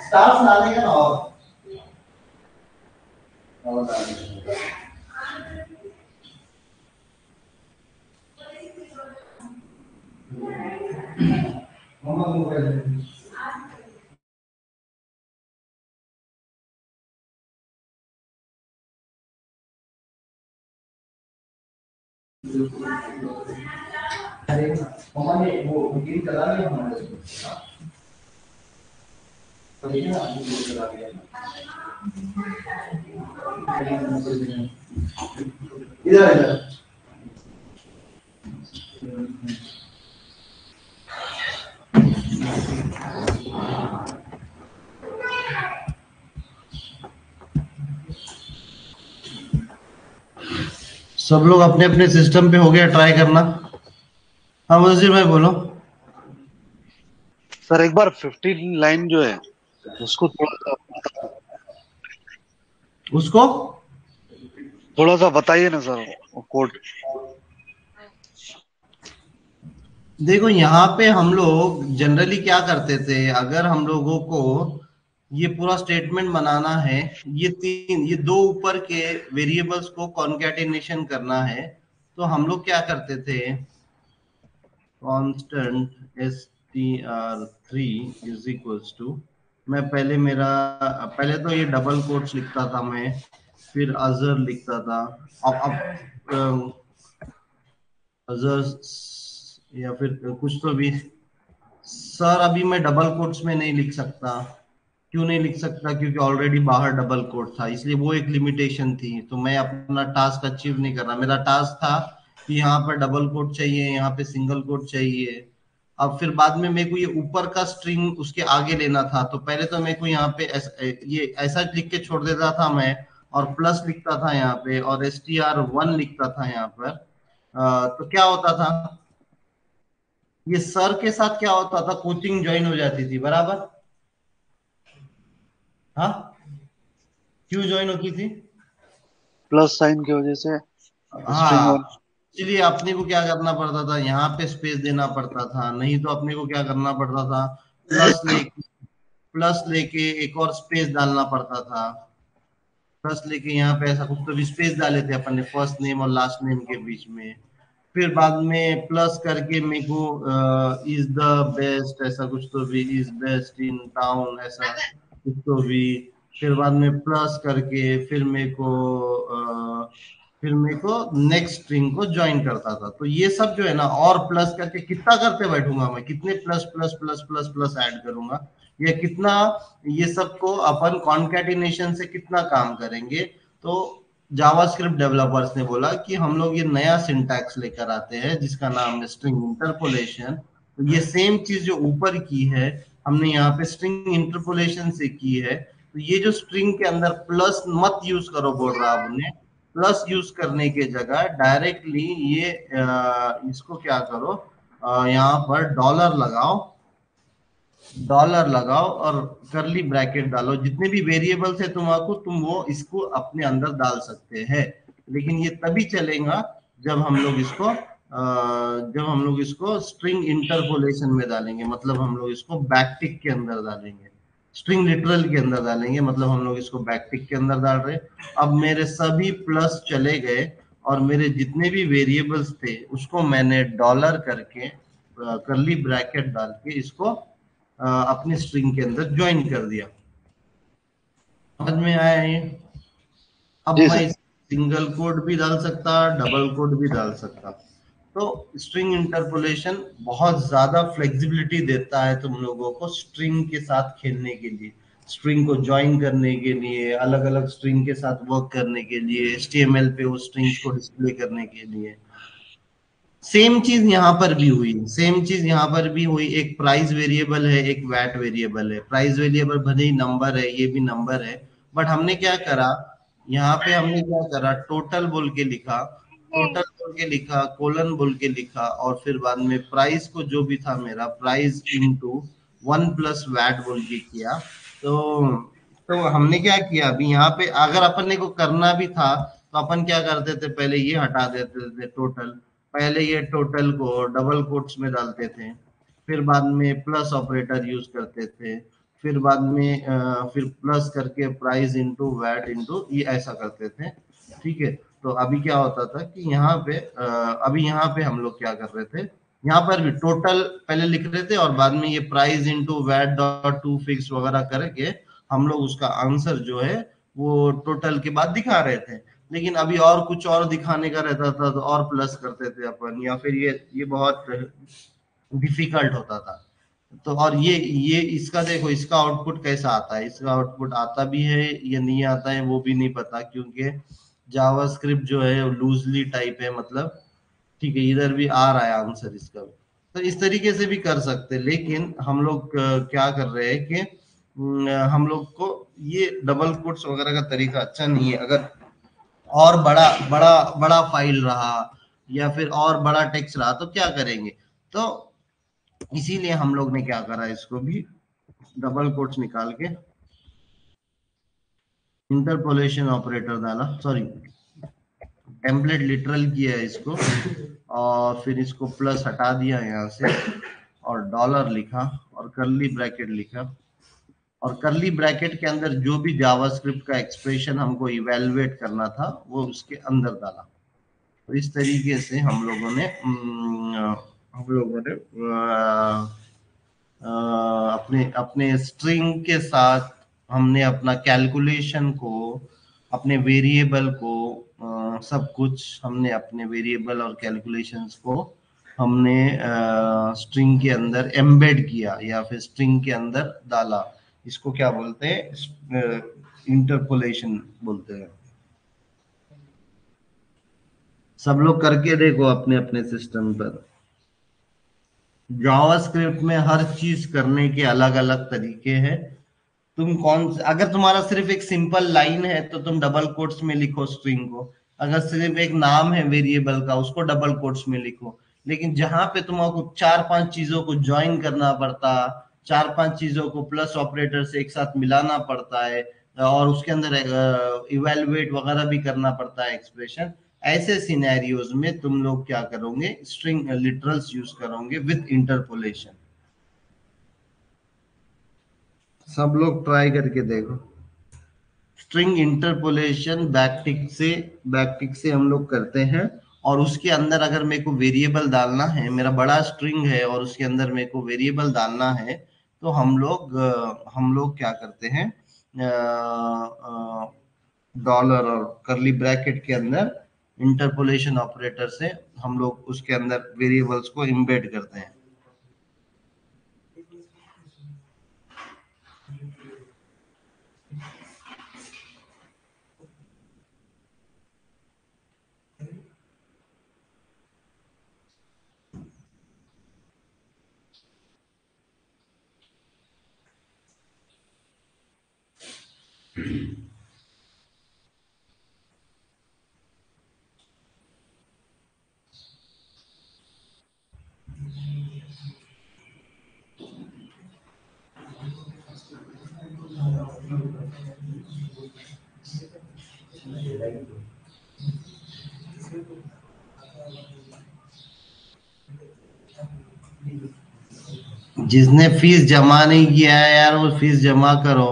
स्टार्स डालेगा ना और डालेगा। मम्मा को कर दे। अरे मम्मा ने वो बुकिंग करा लिया हमारे तो ये ना बुकिंग करा लिया इधर इधर सब लोग अपने अपने सिस्टम पे हो गया ट्राई करना। हाँ वजीर भाई बोलो। सर एक बार 15 लाइन जो है उसको उसको थोड़ा सा बताइए ना सर, कोड। देखो यहाँ पे हम लोग जनरली क्या करते थे, अगर हम लोगों को ये पूरा स्टेटमेंट बनाना है, ये दो ऊपर के वेरिएबल्स को कॉन्कैटिनेशन करना है, तो हम लोग क्या करते थे, constant str3 is equals to, मैं पहले तो ये डबल कोट्स लिखता था मैं, फिर अजर लिखता था। अब अजर या फिर कुछ तो भी, सर अभी मैं डबल कोट्स में नहीं लिख सकता। क्यों नहीं लिख सकता? क्योंकि ऑलरेडी बाहर डबल कोट था, इसलिए वो एक लिमिटेशन थी, तो मैं अपना टास्क अचीव नहीं कर रहा। मेरा टास्क था कि यहाँ पर डबल कोट चाहिए, यहाँ पे सिंगल कोट चाहिए। अब फिर बाद में मेरे को ये ऊपर का स्ट्रिंग उसके आगे लेना था, तो पहले तो मेरे को यहाँ पे ये ऐसा लिख के छोड़ देता था मैं, और प्लस लिखता था यहाँ पे, और str1 लिखता था यहाँ पर। तो क्या होता था, ये सर के साथ क्या होता था, कोचिंग ज्वाइन हो जाती थी बराबर। हाँ, क्यों ज्वाइन होती थी? प्लस साइन की वजह से स्ट्रिंग हाँ, वन। इसलिए अपने को क्या करना पड़ता था, यहाँ पे स्पेस देना पड़ता था, नहीं तो अपने को क्या करना पड़ता था, प्लस लेके एक और स्पेस डालना पड़ता था। प्लस लेके यहाँ पे ऐसा कुछ तो भी स्पेस डाले थे अपन ने फर्स्ट नेम और लास्ट नेम के बीच में। फिर बाद में प्लस करके मेरे को इज द बेस्ट ऐसा कुछ तो भी, इज बेस्ट इन टाउन ऐसा कुछ तो भी। फिर बाद में प्लस करके फिर मेरे को नेक्स्ट स्ट्रिंग को ज्वाइन करता था। तो ये सब जो है ना, और प्लस करके कितना करते बैठूंगा मैं, कितने plus plus plus plus plus add करूंगा, या कितना, ये सब को अपन कॉन्कैटिनेशन से कितना काम करेंगे। तो जावास्क्रिप्ट डेवलपर्स ने बोला कि हम लोग ये नया सिंटैक्स लेकर आते हैं जिसका नाम है स्ट्रिंग इंटरपोलेशन। तो ये सेम चीज जो ऊपर की है, हमने यहाँ पे स्ट्रिंग इंटरपोलेशन से की है। तो ये जो स्ट्रिंग के अंदर प्लस मत यूज करो बोल रहा है आपने, प्लस यूज करने के जगह डायरेक्टली ये इसको क्या करो, यहाँ पर डॉलर लगाओ और करली ब्रैकेट डालो। जितने भी वेरिएबल्स है तुम्हारा, तुम वो इसको अपने अंदर डाल सकते हैं। लेकिन ये तभी चलेगा जब हम लोग इसको स्ट्रिंग इंटरपोलेशन में डालेंगे, मतलब हम लोग इसको बैकटिक के अंदर डालेंगे, स्ट्रिंग लिटरल के अंदर डालेंगे, मतलब हम लोग इसको बैकटिक के अंदर डाल रहे हैं। अब मेरे सभी प्लस चले गए, और मेरे जितने भी वेरिएबल्स थे उसको मैंने डॉलर करके करली ब्रैकेट डाल के इसको अपनी स्ट्रिंग के अंदर ज्वाइन कर दिया। समझ में आया ये? अब जी मैं सर। सिंगल कोड भी डाल सकता, डबल कोड भी डाल सकता। तो स्ट्रिंग इंटरपोलेशन बहुत ज्यादा फ्लेक्सिबिलिटी देता है तुम लोगों को स्ट्रिंग के साथ खेलने के लिए, स्ट्रिंग को ज्वाइन करने के लिए, अलग अलग स्ट्रिंग के साथ वर्क करने के लिए, HTML पे वो स्ट्रिंग्स को डिस्प्ले करने के लिए। सेम चीज यहाँ पर भी हुई, एक प्राइस वेरिएबल है, एक वैट वेरिएबल है। प्राइस वेरिएबल भले ही नंबर है, ये भी नंबर है, बट हमने क्या करा, यहाँ पे हमने क्या करा, टोटल बोल के लिखा, कोलन बोल के लिखा, और फिर बाद में प्राइस को जो भी था मेरा प्राइस इंटू 1 प्लस वैट बोल के किया। तो हमने क्या किया, अभी यहाँ पे अगर अपन को करना भी था तो अपन क्या करते थे, पहले ये हटा देते थे टोटल, पहले ये टोटल को डबल कोट्स में डालते थे, फिर बाद में प्लस ऑपरेटर यूज करते थे, फिर बाद में फिर प्लस करके प्राइस इंटू वैट इंटू ये ऐसा करते थे। ठीक है, तो अभी क्या होता था कि यहाँ पे अभी यहाँ पे हम लोग क्या कर रहे थे, यहाँ पर भी टोटल पहले लिख रहे थे और बाद में ये price into VAT dot to fix वगैरह करके हम लोग उसका आंसर जो है वो टोटल के बाद दिखा रहे थे। लेकिन अभी और कुछ और दिखाने का रहता था तो और प्लस करते थे अपन, या फिर ये बहुत डिफिकल्ट होता था। तो और ये इसका देखो, इसका आउटपुट कैसा आता है, इसका आउटपुट आता भी है या नहीं आता है वो भी नहीं पता, क्योंकि जावास्क्रिप्ट जो है लूजली टाइप है, मतलब ठीक है इधर भी आ रहा है आंसर इसका भी। तो इस तरीके से भी कर सकते हैं, लेकिन हम लोग क्या कर रहे हैं कि हम लोग को ये डबल कोट्स वगैरह का तरीका अच्छा नहीं है। अगर और बड़ा बड़ा बड़ा फाइल रहा या फिर और बड़ा टेक्स्ट रहा तो क्या करेंगे, तो इसीलिए हम लोग ने क्या करा, इसको भी डबल कोट्स निकाल के इंटरपोलेशन ऑपरेटर डाला, सॉरी टेम्पलेट लिटरल किया है इसको, और फिर इसको प्लस हटा दिया यहाँ से और डॉलर लिखा और कर्ली ब्रैकेट लिखा, और कर्ली ब्रैकेट के अंदर जो भी जावास्क्रिप्ट का एक्सप्रेशन हमको इवेलुएट करना था वो उसके अंदर डाला। तो इस तरीके से हम लोगों ने अपने अपने स्ट्रिंग के साथ हमने अपना कैलकुलेशन को, अपने वेरिएबल को, सब कुछ हमने अपने वेरिएबल और कैलकुलेशंस को हमने स्ट्रिंग के अंदर एम्बेड किया या फिर स्ट्रिंग के अंदर डाला। इसको क्या बोलते हैं, इंटरपोलेशन बोलते हैं। सब लोग करके देखो अपने अपने सिस्टम पर। जावास्क्रिप्ट में हर चीज करने के अलग अलग तरीके हैं। तुम कौन से, अगर तुम्हारा सिर्फ एक सिंपल लाइन है तो तुम डबल कोट्स में लिखो स्ट्रिंग को, अगर सिर्फ एक नाम है वेरिएबल का उसको डबल कोट्स में लिखो। लेकिन जहां पे तुमको चार पांच चीजों को ज्वाइन करना पड़ता, चार पांच चीजों को प्लस ऑपरेटर से एक साथ मिलाना पड़ता है और उसके अंदर इवेलुएट वगैरह भी करना पड़ता है एक्सप्रेशन, ऐसे सिनेरियोज में तुम लोग क्या करोगे, स्ट्रिंग लिटरल्स यूज करोगे विद इंटरपोलेशन। सब लोग ट्राई करके देखो। स्ट्रिंग इंटरपोलेशन बैकटिक से हम लोग करते हैं, और उसके अंदर अगर मेरे को वेरिएबल डालना है, मेरा बड़ा स्ट्रिंग है और उसके अंदर मेरे को वेरिएबल डालना है, तो हम लोग क्या करते हैं, डॉलर और करली ब्रैकेट के अंदर इंटरपोलेशन ऑपरेटर से हम लोग उसके अंदर वेरिएबल्स को इम्बेड करते हैं। जिसने फीस जमा नहीं किया है यार वो फीस जमा करो।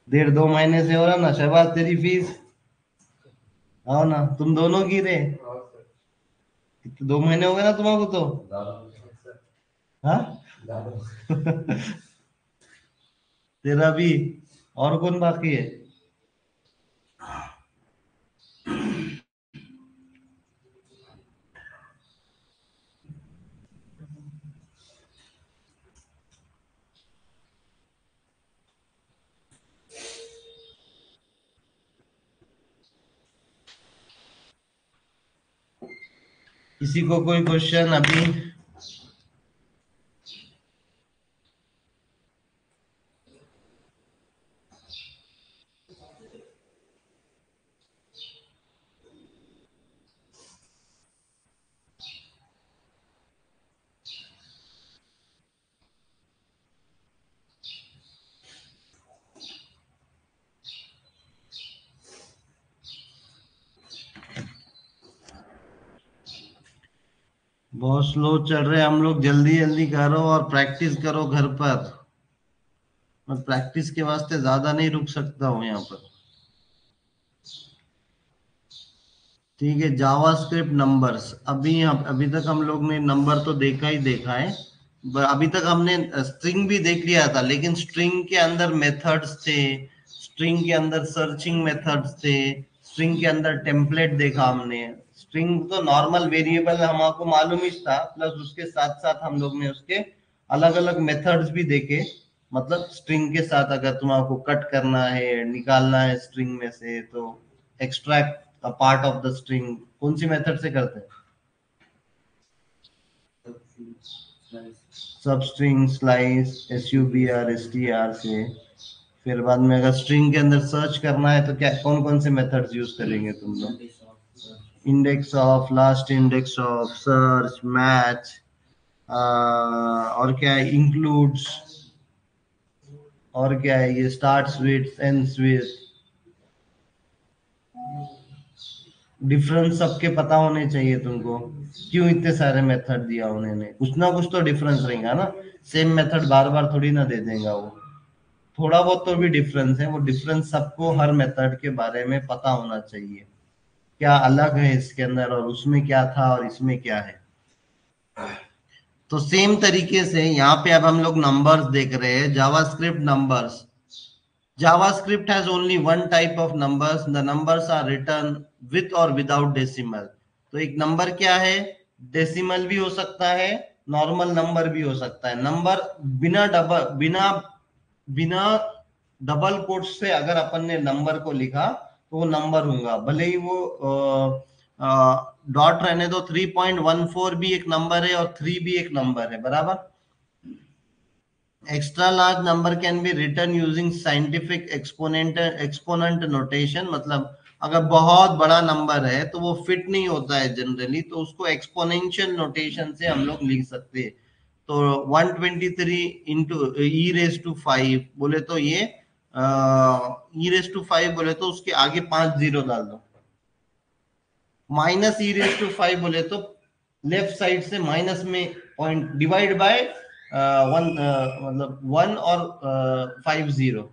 1.5-2 महीने से हो रहा ना शहबाज तेरी फीस, आओ ना तुम दोनों की रे, 2 महीने हो गए ना तुम्हारे तो। हाँ तेरा भी, और कौन बाकी है। किसी को कोई क्वेश्चन अभी। बहुत स्लो चल रहे हैं हम लोग, जल्दी जल्दी करो और प्रैक्टिस करो घर पर। मैं प्रैक्टिस के वास्ते ज्यादा नहीं रुक सकता हूँ यहाँ पर। ठीक है, जावास्क्रिप्ट नंबर्स। अभी तक हम लोग ने नंबर तो देखा ही देखा है। अभी तक हमने स्ट्रिंग भी देख लिया था, लेकिन स्ट्रिंग के अंदर मेथड्स थे, स्ट्रिंग के अंदर सर्चिंग मेथड्स थे, स्ट्रिंग के अंदर टेम्पलेट देखा हमने। स्ट्रिंग तो नॉर्मल वेरिएबल हमको मालूम ही था, प्लस उसके साथ साथ हम लोग ने उसके अलग अलग मेथड्स भी देखे। मतलब स्ट्रिंग के साथ अगर तुमको कट करना है, निकालना है स्ट्रिंग में से, तो extract a part of the string कौन सी मेथड से करते हैं? सब स्ट्रिंग स्लाइस, SUBR STR से। फिर बाद में अगर स्ट्रिंग के अंदर सर्च करना है तो क्या कौन कौन से मेथड्स यूज करेंगे तुम लोग? Index of, last index of, search, match, और क्या है, इंक्लूड्स, और क्या है ये, starts with, ends with. Difference सबके पता होने चाहिए तुमको। क्यों इतने सारे मेथड दिया उन्होंने? कुछ ना कुछ तो डिफरेंस रहेगा ना। सेम मेथड बार बार थोड़ी ना दे देगा वो। थोड़ा बहुत तो भी डिफरेंस है, वो डिफरेंस सबको हर मेथड के बारे में पता होना चाहिए। क्या अलग है इसके अंदर, और उसमें क्या था और इसमें क्या है। तो सेम तरीके से यहाँ पे अब हम लोग नंबर्स देख रहे हैं, JavaScript numbers. JavaScript has only one type of numbers. The numbers are written with or without decimal. तो एक नंबर क्या है? डेसिमल भी हो सकता है, नॉर्मल नंबर भी हो सकता है। नंबर बिना डबल कोट से अगर अपन ने नंबर को लिखा तो वो नंबर होगा, भले ही वो डॉट रहने दो। 3.14 भी एक नंबर है और 3 भी एक नंबर है, बराबर। Extra large number can be written using scientific exponent notation। मतलब अगर बहुत बड़ा नंबर है तो वो फिट नहीं होता है जनरली, तो उसको एक्सपोनेंशियल नोटेशन से हम लोग लिख सकते हैं। तो 123 इंटू e⁻⁵ बोले तो ये e⁻⁵ बोले तो उसके आगे 5 जीरो डाल दो। माइनस e⁻⁵ बोले तो लेफ्ट साइड से माइनस में पॉइंट डिवाइड बाय वन, मतलब 1 और 50।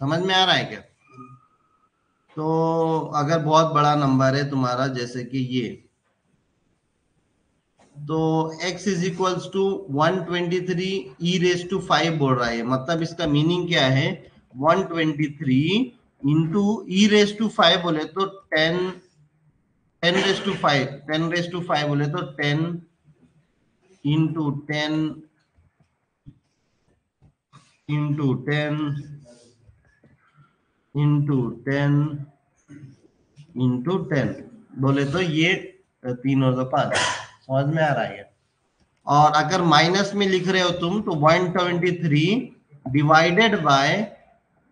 समझ में आ रहा है क्या? तो अगर बहुत बड़ा नंबर है तुम्हारा, जैसे कि ये, तो x is equals to 123 e⁻⁵ बोल रहा है। मतलब इसका मीनिंग क्या है? 123 इंटू e⁻⁵ बोले तो 10⁵ बोले तो 10 इंटू 10 इंटू 10 इंटू 10 इंटू 10 बोले तो ये 3 और 2 5। समझ में आ रहा है? और अगर माइनस में लिख रहे हो तुम तो 123 डिवाइडेड बाय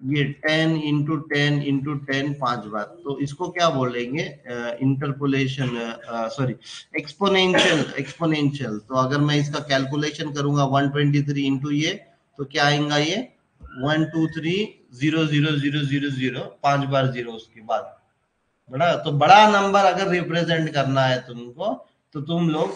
ये 10 इंटू 10 इंटू 10 5 बार। तो इसको क्या बोलेंगे? Interpolation, sorry, exponential. तो अगर मैं इसका कैलकुलेशन करूंगा 123 इंटू ये, तो क्या आएगा ये 123000000, 5 बार जीरो उसके बाद। बड़ा तो बड़ा नंबर अगर रिप्रेजेंट करना है तुमको, तो तुम लोग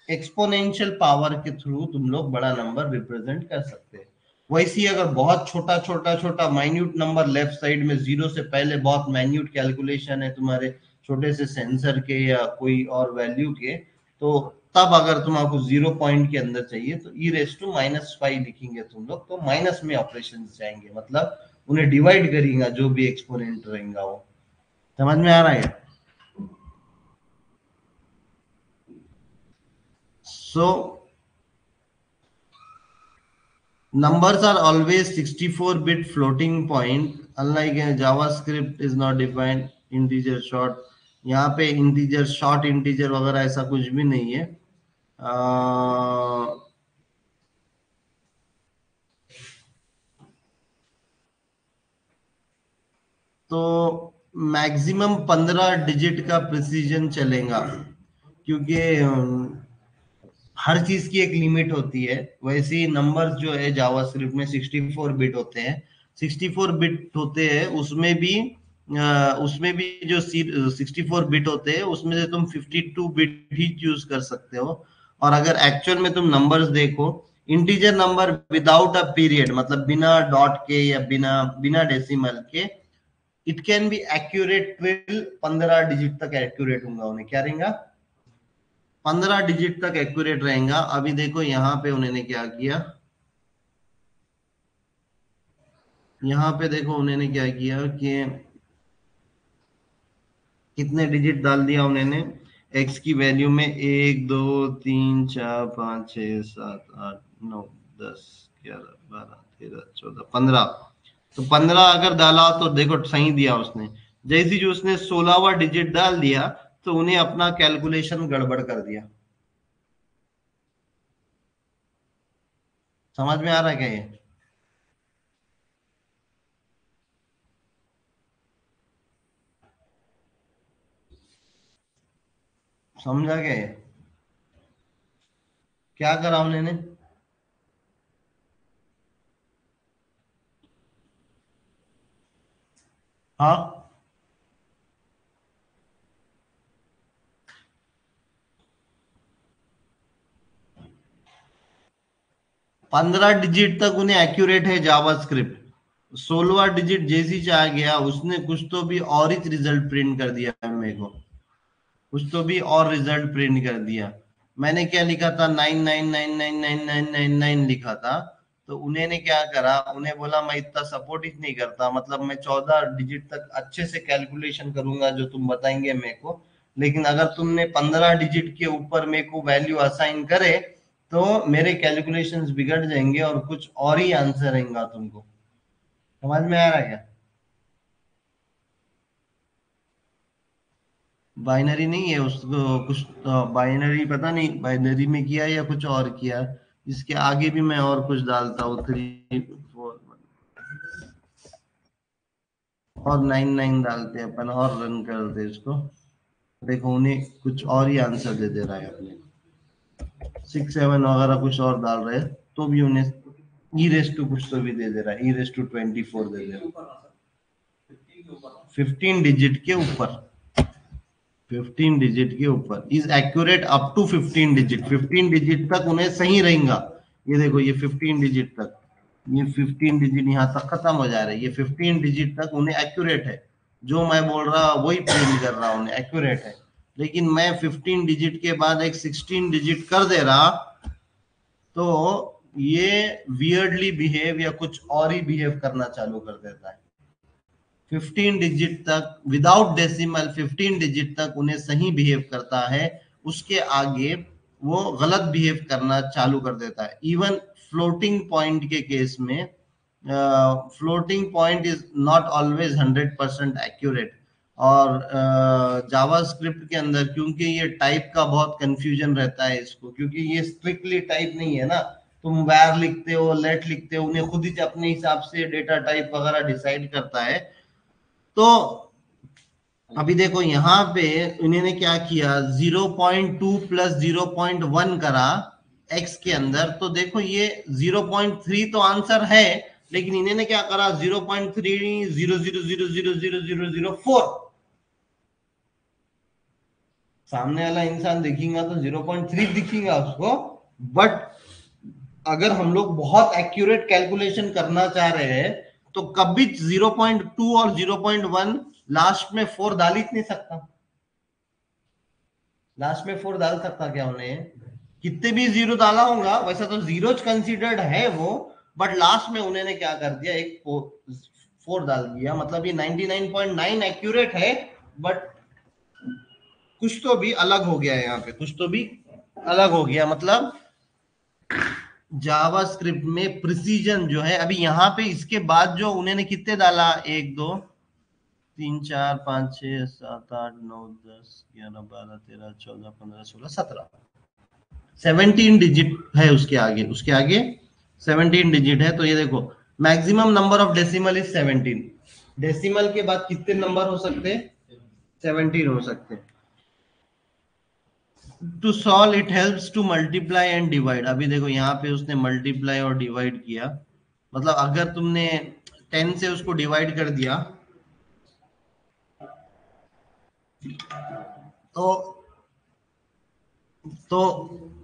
एक्सपोनेंशियल पावर के थ्रू तुम लोग बड़ा नंबर रिप्रेजेंट कर सकते हैं। वैसे ही अगर बहुत छोटा छोटा छोटा माइन्यूट नंबर लेफ्ट साइड में जीरो से पहले बहुत माइन्यूट कैलकुलेशन है तुम्हारे छोटे से सेंसर के या कोई और वैल्यू के, तो तब अगर तुमको 0 पॉइंट के अंदर चाहिए तो e⁻⁻⁵ लिखेंगे तुम लोग, तो माइनस में ऑपरेशन जाएंगे, मतलब उन्हें डिवाइड करेगा जो भी एक्सपोनेंट रहेगा वो। समझ में आ रहा है? So numbers are always 64-bit floating point. Unlike JavaScript is not defined integer short। यहाँ पे integer short integer वगैरह ऐसा कुछ भी नहीं है। तो मैक्सिमम 15 डिजिट का प्रिसीजन चलेगा, क्योंकि हर चीज की एक लिमिट होती है। वैसे ही नंबर्स जो है जावास्क्रिप्ट में 64 बिट होते हैं। 64 बिट होते हैं, उसमें भी जो 64 बिट होते हैं उसमें से तुम 52 बिट ही चूज कर सकते हो। और अगर एक्चुअल में तुम नंबर्स देखो, integer number without a period, मतलब बिना डॉट के या बिना बिना डेसिमल के, it can be accurate till 15 digit तक एक्यूरेट होगा उन्हें, क्या रहेगा 15 डिजिट तक एक्यूरेट रहेगा। अभी देखो यहाँ पे उन्होंने क्या किया, यहाँ पे देखो उन्होंने क्या किया कि कितने डिजिट डाल दिया उन्होंने x की वैल्यू में, 1 2 3 4 5 6 7 8 9 10 11 12 13 14 15। तो 15 अगर डाला तो देखो सही दिया उसने, जैसे जो उसने 16वां डिजिट डाल दिया तो उन्हें अपना कैलकुलेशन गड़बड़ कर दिया। समझ में आ रहा है क्या ये? समझा क्या ये? क्या करा उन्होंने? हाँ, 15 डिजिट तक उन्हें एक्यूरेट है जावास्क्रिप्ट, 16वां डिजिट जैसी आ गया उसने कुछ तो भी और ही रिजल्ट प्रिंट कर दिया है मेरे को, कुछ तो भी और रिजल्ट प्रिंट कर दिया। मैंने क्या लिखा था, 99999999 लिखा था, तो उन्हें ने क्या करा, उन्हें बोला मैं इतना सपोर्ट ही नहीं करता, मतलब मैं 14 डिजिट तक अच्छे से कैलकुलेशन करूंगा जो तुम बताएंगे मेरे को, लेकिन अगर तुमने 15 डिजिट के ऊपर मेरे को वैल्यू असाइन करे तो मेरे कैलकुलेशंस बिगड़ जाएंगे और कुछ और ही आंसर रहेगा तुमको। समझ में आ रहा है क्या? बाइनरी नहीं है उसको, कुछ बाइनरी पता नहीं बाइनरी में किया या कुछ और किया। इसके आगे भी मैं और कुछ डालता हूँ, 3 4 और 9 9 डालते हैं अपन और रन करते हैं इसको। देखो उन्हें कुछ और ही आंसर दे दे रहा है, अपने 6 7 वगैरह कुछ और डाल रहे हैं तो भी उन्हें ई रेस टू कुछ तो भी दे दे रहा है, ई रेस टू 24 दे दे रहा है, 15 डिजिट के ऊपर, 15 डिजिट के ऊपर is accurate up to 15 digit, 15 digit तक उन्हें सही रहेगा। ये देखो ये 15 डिजिट तक, ये 15 डिजिट यहाँ तक खत्म हो जा रहा है, ये 15 डिजिट तक उन्हें एक्यूरेट है, जो मैं बोल रहा वही प्रिंट कर रहा हूँ एक्यूरेट है। लेकिन मैं 15 डिजिट के बाद एक 16 डिजिट कर दे रहा तो ये वियर्डली बिहेव या कुछ और ही बिहेव करना चालू कर देता है। 15 डिजिट तक विदाउट डेसिमल 15 डिजिट तक उन्हें सही बिहेव करता है, उसके आगे वो गलत बिहेव करना चालू कर देता है। इवन फ्लोटिंग पॉइंट के केस में, floating point is not always 100% accurate. और जावास्क्रिप्ट के अंदर क्योंकि ये टाइप का बहुत कंफ्यूजन रहता है इसको, क्योंकि ये स्ट्रिक्टली टाइप नहीं है ना, तुम वैर लिखते हो लेट लिखते हो, उन्हें खुद ही अपने हिसाब से डेटा टाइप वगैरह डिसाइड करता है। तो अभी देखो यहाँ पे इन्होंने क्या किया, 0.2 प्लस 0.1 करा x के अंदर, तो देखो ये 0.3 तो आंसर है, लेकिन इन्होंने क्या करा 0.300000004, सामने वाला इंसान दिखेगा तो 0.3 दिखेगा उसको, बट अगर हम लोग बहुत एक्यूरेट कैलकुलेशन करना चाह रहे हैं तो कभी 0.2 और 0.1 लास्ट में 4 डाल ही नहीं सकता। लास्ट में 4 डाल सकता क्या उन्हें? कितने भी जीरो डाला होगा वैसा तो जीरो कंसीडर्ड है वो, बट लास्ट में उन्होंने क्या कर दिया, एक 4 डाल दिया, मतलब ये 99.9 एक्यूरेट है, बट कुछ तो भी अलग हो गया है यहाँ पे, कुछ तो भी अलग हो गया, मतलब जावास्क्रिप्ट में प्रिसीजन जो है। अभी यहाँ पे इसके बाद जो उन्होंने कितने डाला, 1 2 3 4 5 6 7 8 9 10 11 12 13 14 15 16 17 17 डिजिट है उसके आगे, उसके आगे 17 डिजिट है। तो ये देखो maximum number of decimal is 17, decimal के बाद कितने नंबर हो सकते हैं, 17 हो सकते हैं। To solve it helps to multiply and divide. अभी देखो यहाँ पे उसने मल्टीप्लाई और डिवाइड किया, मतलब अगर तुमने 10 से उसको डिवाइड कर दिया तो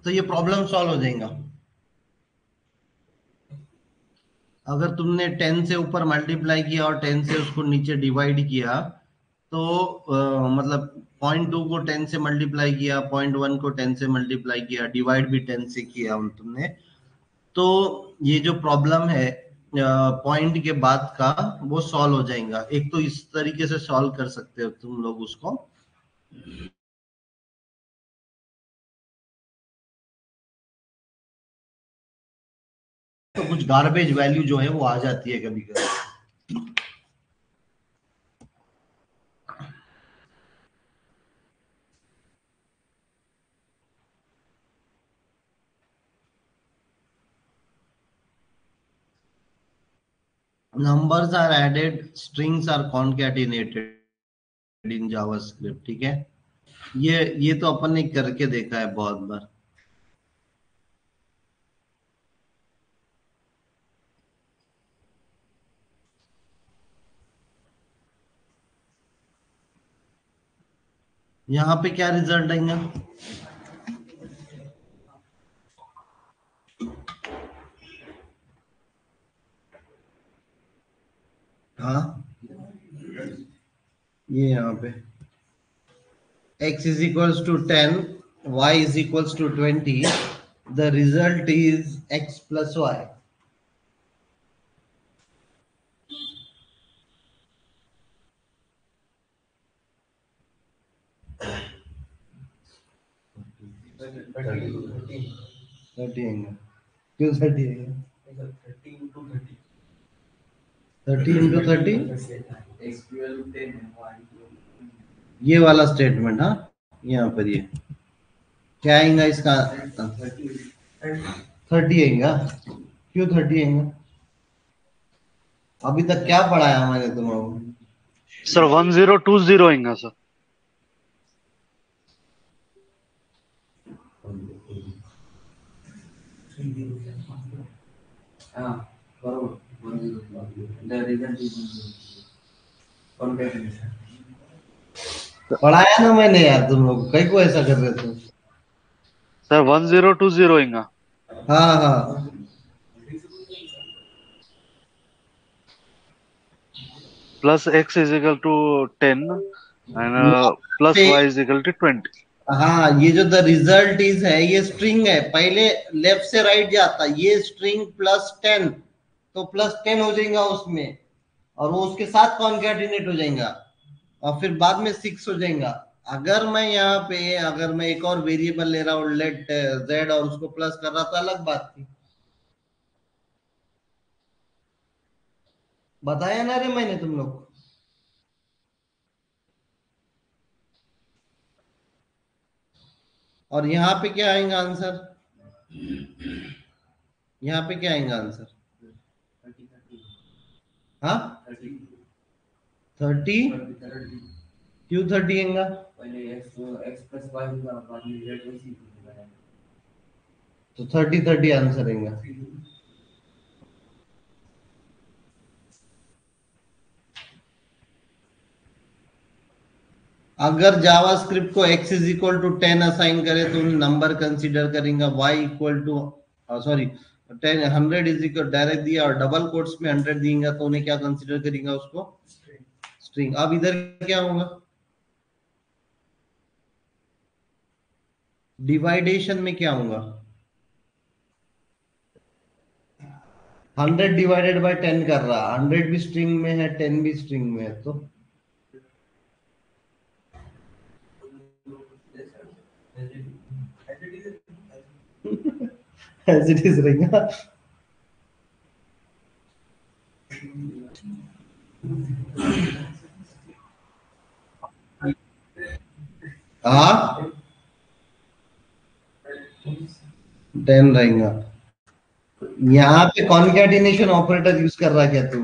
तो ये प्रॉब्लम सॉल्व हो जाएगा। अगर तुमने 10 से ऊपर मल्टीप्लाई किया और 10 से उसको नीचे डिवाइड किया तो मतलब 0.2 को 10 से मल्टीप्लाई किया, 0.1 को 10 से मल्टीप्लाई किया, डिवाइड भी 10 से किया तुमने, तो ये जो प्रॉब्लम है पॉइंट के बाद का वो सॉल्व हो जाएगा। एक तो इस तरीके से सॉल्व कर सकते हो तुम लोग उसको। तो कुछ गार्बेज वैल्यू जो है वो आ जाती है कभी कभी। Numbers are added, strings are concatenated in JavaScript, ठीक है। ये तो अपन ने करके देखा है बहुत बार। यहाँ पे क्या रिजल्ट आएगा? हाँ, ये यहाँ पे x is equals to 10, y is equals to 20, the result is x plus y। Thirty आएगा। क्यों 30 आएगा? 30 इंटू 30 ये वाला स्टेटमेंट। हाँ, यहाँ पर ये क्या आएगा इसका? 30 आएगा। क्यों 30 आएगा? अभी तक क्या पढ़ाया मैंने तुम्हें? सर 1020 आएगा सर। पढ़ाया ना मैंने यार, तुम लोग कई को ऐसा कर रहे थे। सर 1020 आएगा। हाँ हाँ, plus x is equal to 10 and plus y is equal to 20। हाँ, ये जो द रिजल्ट इज है ये स्ट्रिंग है, पहले लेफ्ट से राइट जाता, ये स्ट्रिंग +10, तो +10 हो जाएगा उसमें, और वो उसके साथ कॉन्कैटिनेट हो जाएगा, और फिर बाद में 6 हो जाएगा। अगर मैं यहाँ पे अगर मैं एक और वेरिएबल ले रहा हूँ लेट z और उसको प्लस कर रहा तो अलग बात थी। बताया ना रे मैंने तुम लोग को। और यहाँ पे क्या आएगा आंसर? यहाँ पे क्या आएगा आंसर? हाँ, 30। क्यों 30 आएगा? तो 30 आंसर आएगा। अगर जावास्क्रिप्ट को x is equal to 10 assign करे तो नंबर कंसीडर करेंगे, y equal to sorry 10 100 is equal direct दिया और डबल कोट्स में 100 देंगे तो उन्हें क्या कंसीडर करेंगे? उसको स्ट्रिंग। अब इधर क्या होगा? डिवाइडेशन में क्या होगा? 100 डिवाइडेड बाय 10 कर रहा, 100 भी स्ट्रिंग में है 10 भी स्ट्रिंग में है, तो एज इट इज रहेगा। हाँ, 10 रहेगा। यहाँ पे कॉन्कैटिनेशन ऑपरेटर यूज कर रहा क्या तू?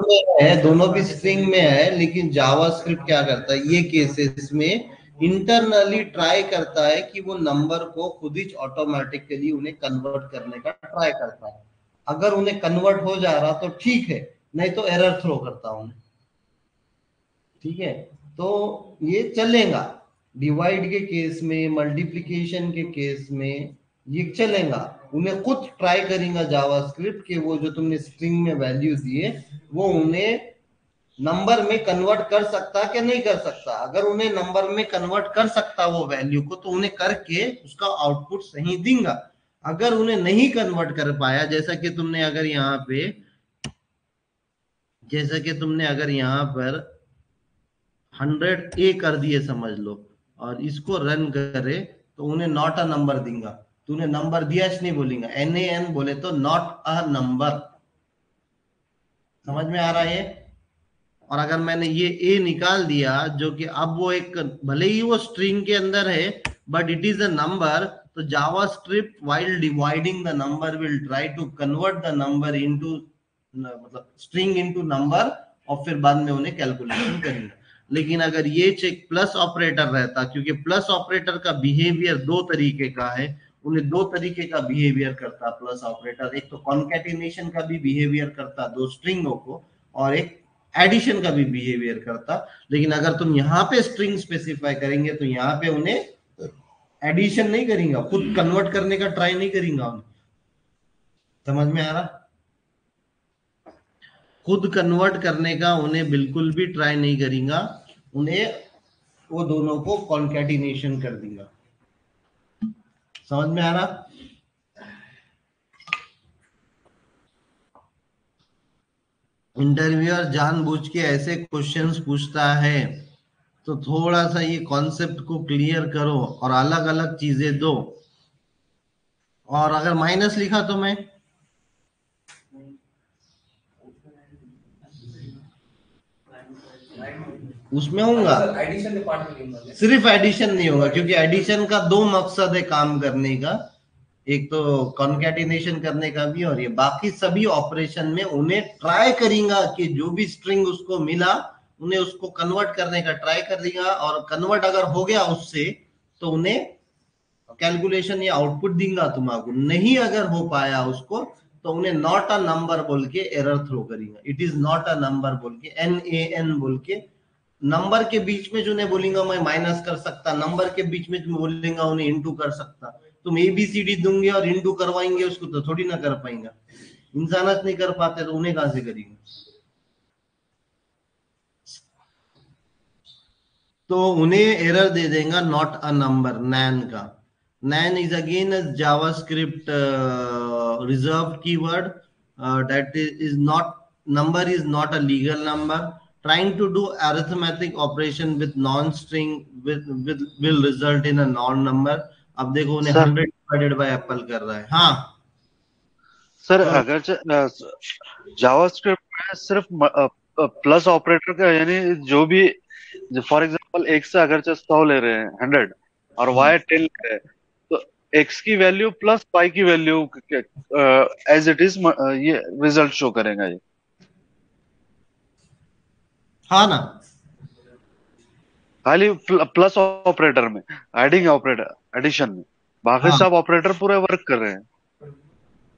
में है, दोनों भी स्ट्रिंग में है, लेकिन जावास्क्रिप्ट क्या करता है ये केसेस में इंटरनली ट्राई करता है कि वो नंबर को खुद ही ऑटोमेटिकली उन्हें कन्वर्ट करने का ट्राई करता है। अगर उन्हें कन्वर्ट हो जा रहा तो ठीक है, नहीं तो एरर थ्रो करता हूं। ठीक है, तो ये चलेगा, डिवाइड के केस में, मल्टीप्लिकेशन के केस में ये चलेगा। उन्हें खुद ट्राई करेंगे जावास्क्रिप्ट के वो जो तुमने स्ट्रिंग में वैल्यू दिए वो उन्हें नंबर में कन्वर्ट कर सकता कि नहीं कर सकता। अगर उन्हें नंबर में कन्वर्ट कर सकता वो वैल्यू को, तो उन्हें करके उसका आउटपुट सही देगा। अगर उन्हें नहीं कन्वर्ट कर पाया, जैसा कि तुमने अगर यहाँ पर 100 कर दिए समझ लो, और इसको रन करे तो उन्हें नॉट अ नंबर देगा। तूने नंबर दिया नहीं बोलेगा, NaN बोले तो नॉट अ नंबर। समझ में आ रहा है? और अगर मैंने ये ए निकाल दिया, जो कि अब वो एक, भले ही वो स्ट्रिंग के अंदर है but it is a number, तो JavaScript while dividing the number will try to convert the number into, मतलब स्ट्रिंग इनटू नंबर, और फिर बाद में उन्हें कैलकुलेशन करेंगे। लेकिन अगर ये चेक प्लस ऑपरेटर रहता, क्योंकि प्लस ऑपरेटर का बिहेवियर दो तरीके का है, उन्हें दो तरीके का बिहेवियर करता प्लस ऑपरेटर। एक तो कॉन्केटिनेशन का भी बिहेवियर करता दो स्ट्रिंगों को, और एक एडिशन का भी बिहेवियर करता। लेकिन अगर तुम यहाँ पे स्ट्रिंग स्पेसिफाई करेंगे तो यहाँ पे उन्हें एडिशन नहीं करेंगे, खुद कन्वर्ट करने का ट्राई नहीं करेंगे उन्हें। समझ में आ रहा? खुद कन्वर्ट करने का उन्हें बिल्कुल भी ट्राई नहीं करेंगे, उन्हें वो दोनों को कॉन्केटिनेशन कर देगा। समझ में आ रहा? इंटरव्यूअर जानबूझ के ऐसे क्वेश्चंस पूछता है, तो थोड़ा सा ये कॉन्सेप्ट को क्लियर करो और अलग अलग चीजें दो। और अगर माइनस लिखा तो मैं उसमें होऊंगा, सिर्फ एडिशन नहीं होगा, क्योंकि एडिशन का दो मकसद है काम करने का, एक तो कॉन्केटिनेशन करने का भी, और ये बाकी सभी ऑपरेशन में उन्हें ट्राई करेंगे कि जो भी स्ट्रिंग उसको मिला उन्हें उसको कन्वर्ट करने का ट्राई करेगा, और कन्वर्ट अगर हो गया उससे तो उन्हें कैलकुलेशन या आउटपुट देगा तुम्हारा। नहीं अगर हो पाया उसको तो उन्हें नॉट अ नंबर बोल के एरर थ्रो करेगा, it is not a number बोल के, NaN बोल के। नंबर के बीच में जो नहीं बोलेंगे मैं माइनस कर सकता, नंबर के बीच में जो बोलेंगे उन्हें इंटू कर सकता। तुम ABCD दूंगे और इंटू करवाएंगे उसको तो थोड़ी ना कर पाएंगे, इंसान नहीं कर पाते तो उन्हें कहां से करेंगे। तो उन्हें एरर दे देगा नॉट अ नंबर, नैन का। NaN is again a JavaScript reserved keyword that is not, number is not a legal number. Trying to do arithmetic operation with non-string will result in a non-number. अब देखो उन्हें sir 100 divided by apple कर रहा है। हाँ sir, तो अगर JavaScript में सिर्फ प्लस ऑपरेटर का, यानी जो भी, फॉर एग्जांपल एक्स से अगर 100 ले रहे हैं 100 और वाई 10 ले रहे हैं, तो एक्स की वैल्यू प्लस वाई की वैल्यू एज इट इज ये रिजल्ट शो करेगा ये। हाँ ना, खाली प्लस ऑपरेटर में, एडिंग ऑपरेटर एडिशन में, बाकी हाँ सब ऑपरेटर पूरे वर्क कर रहे हैं।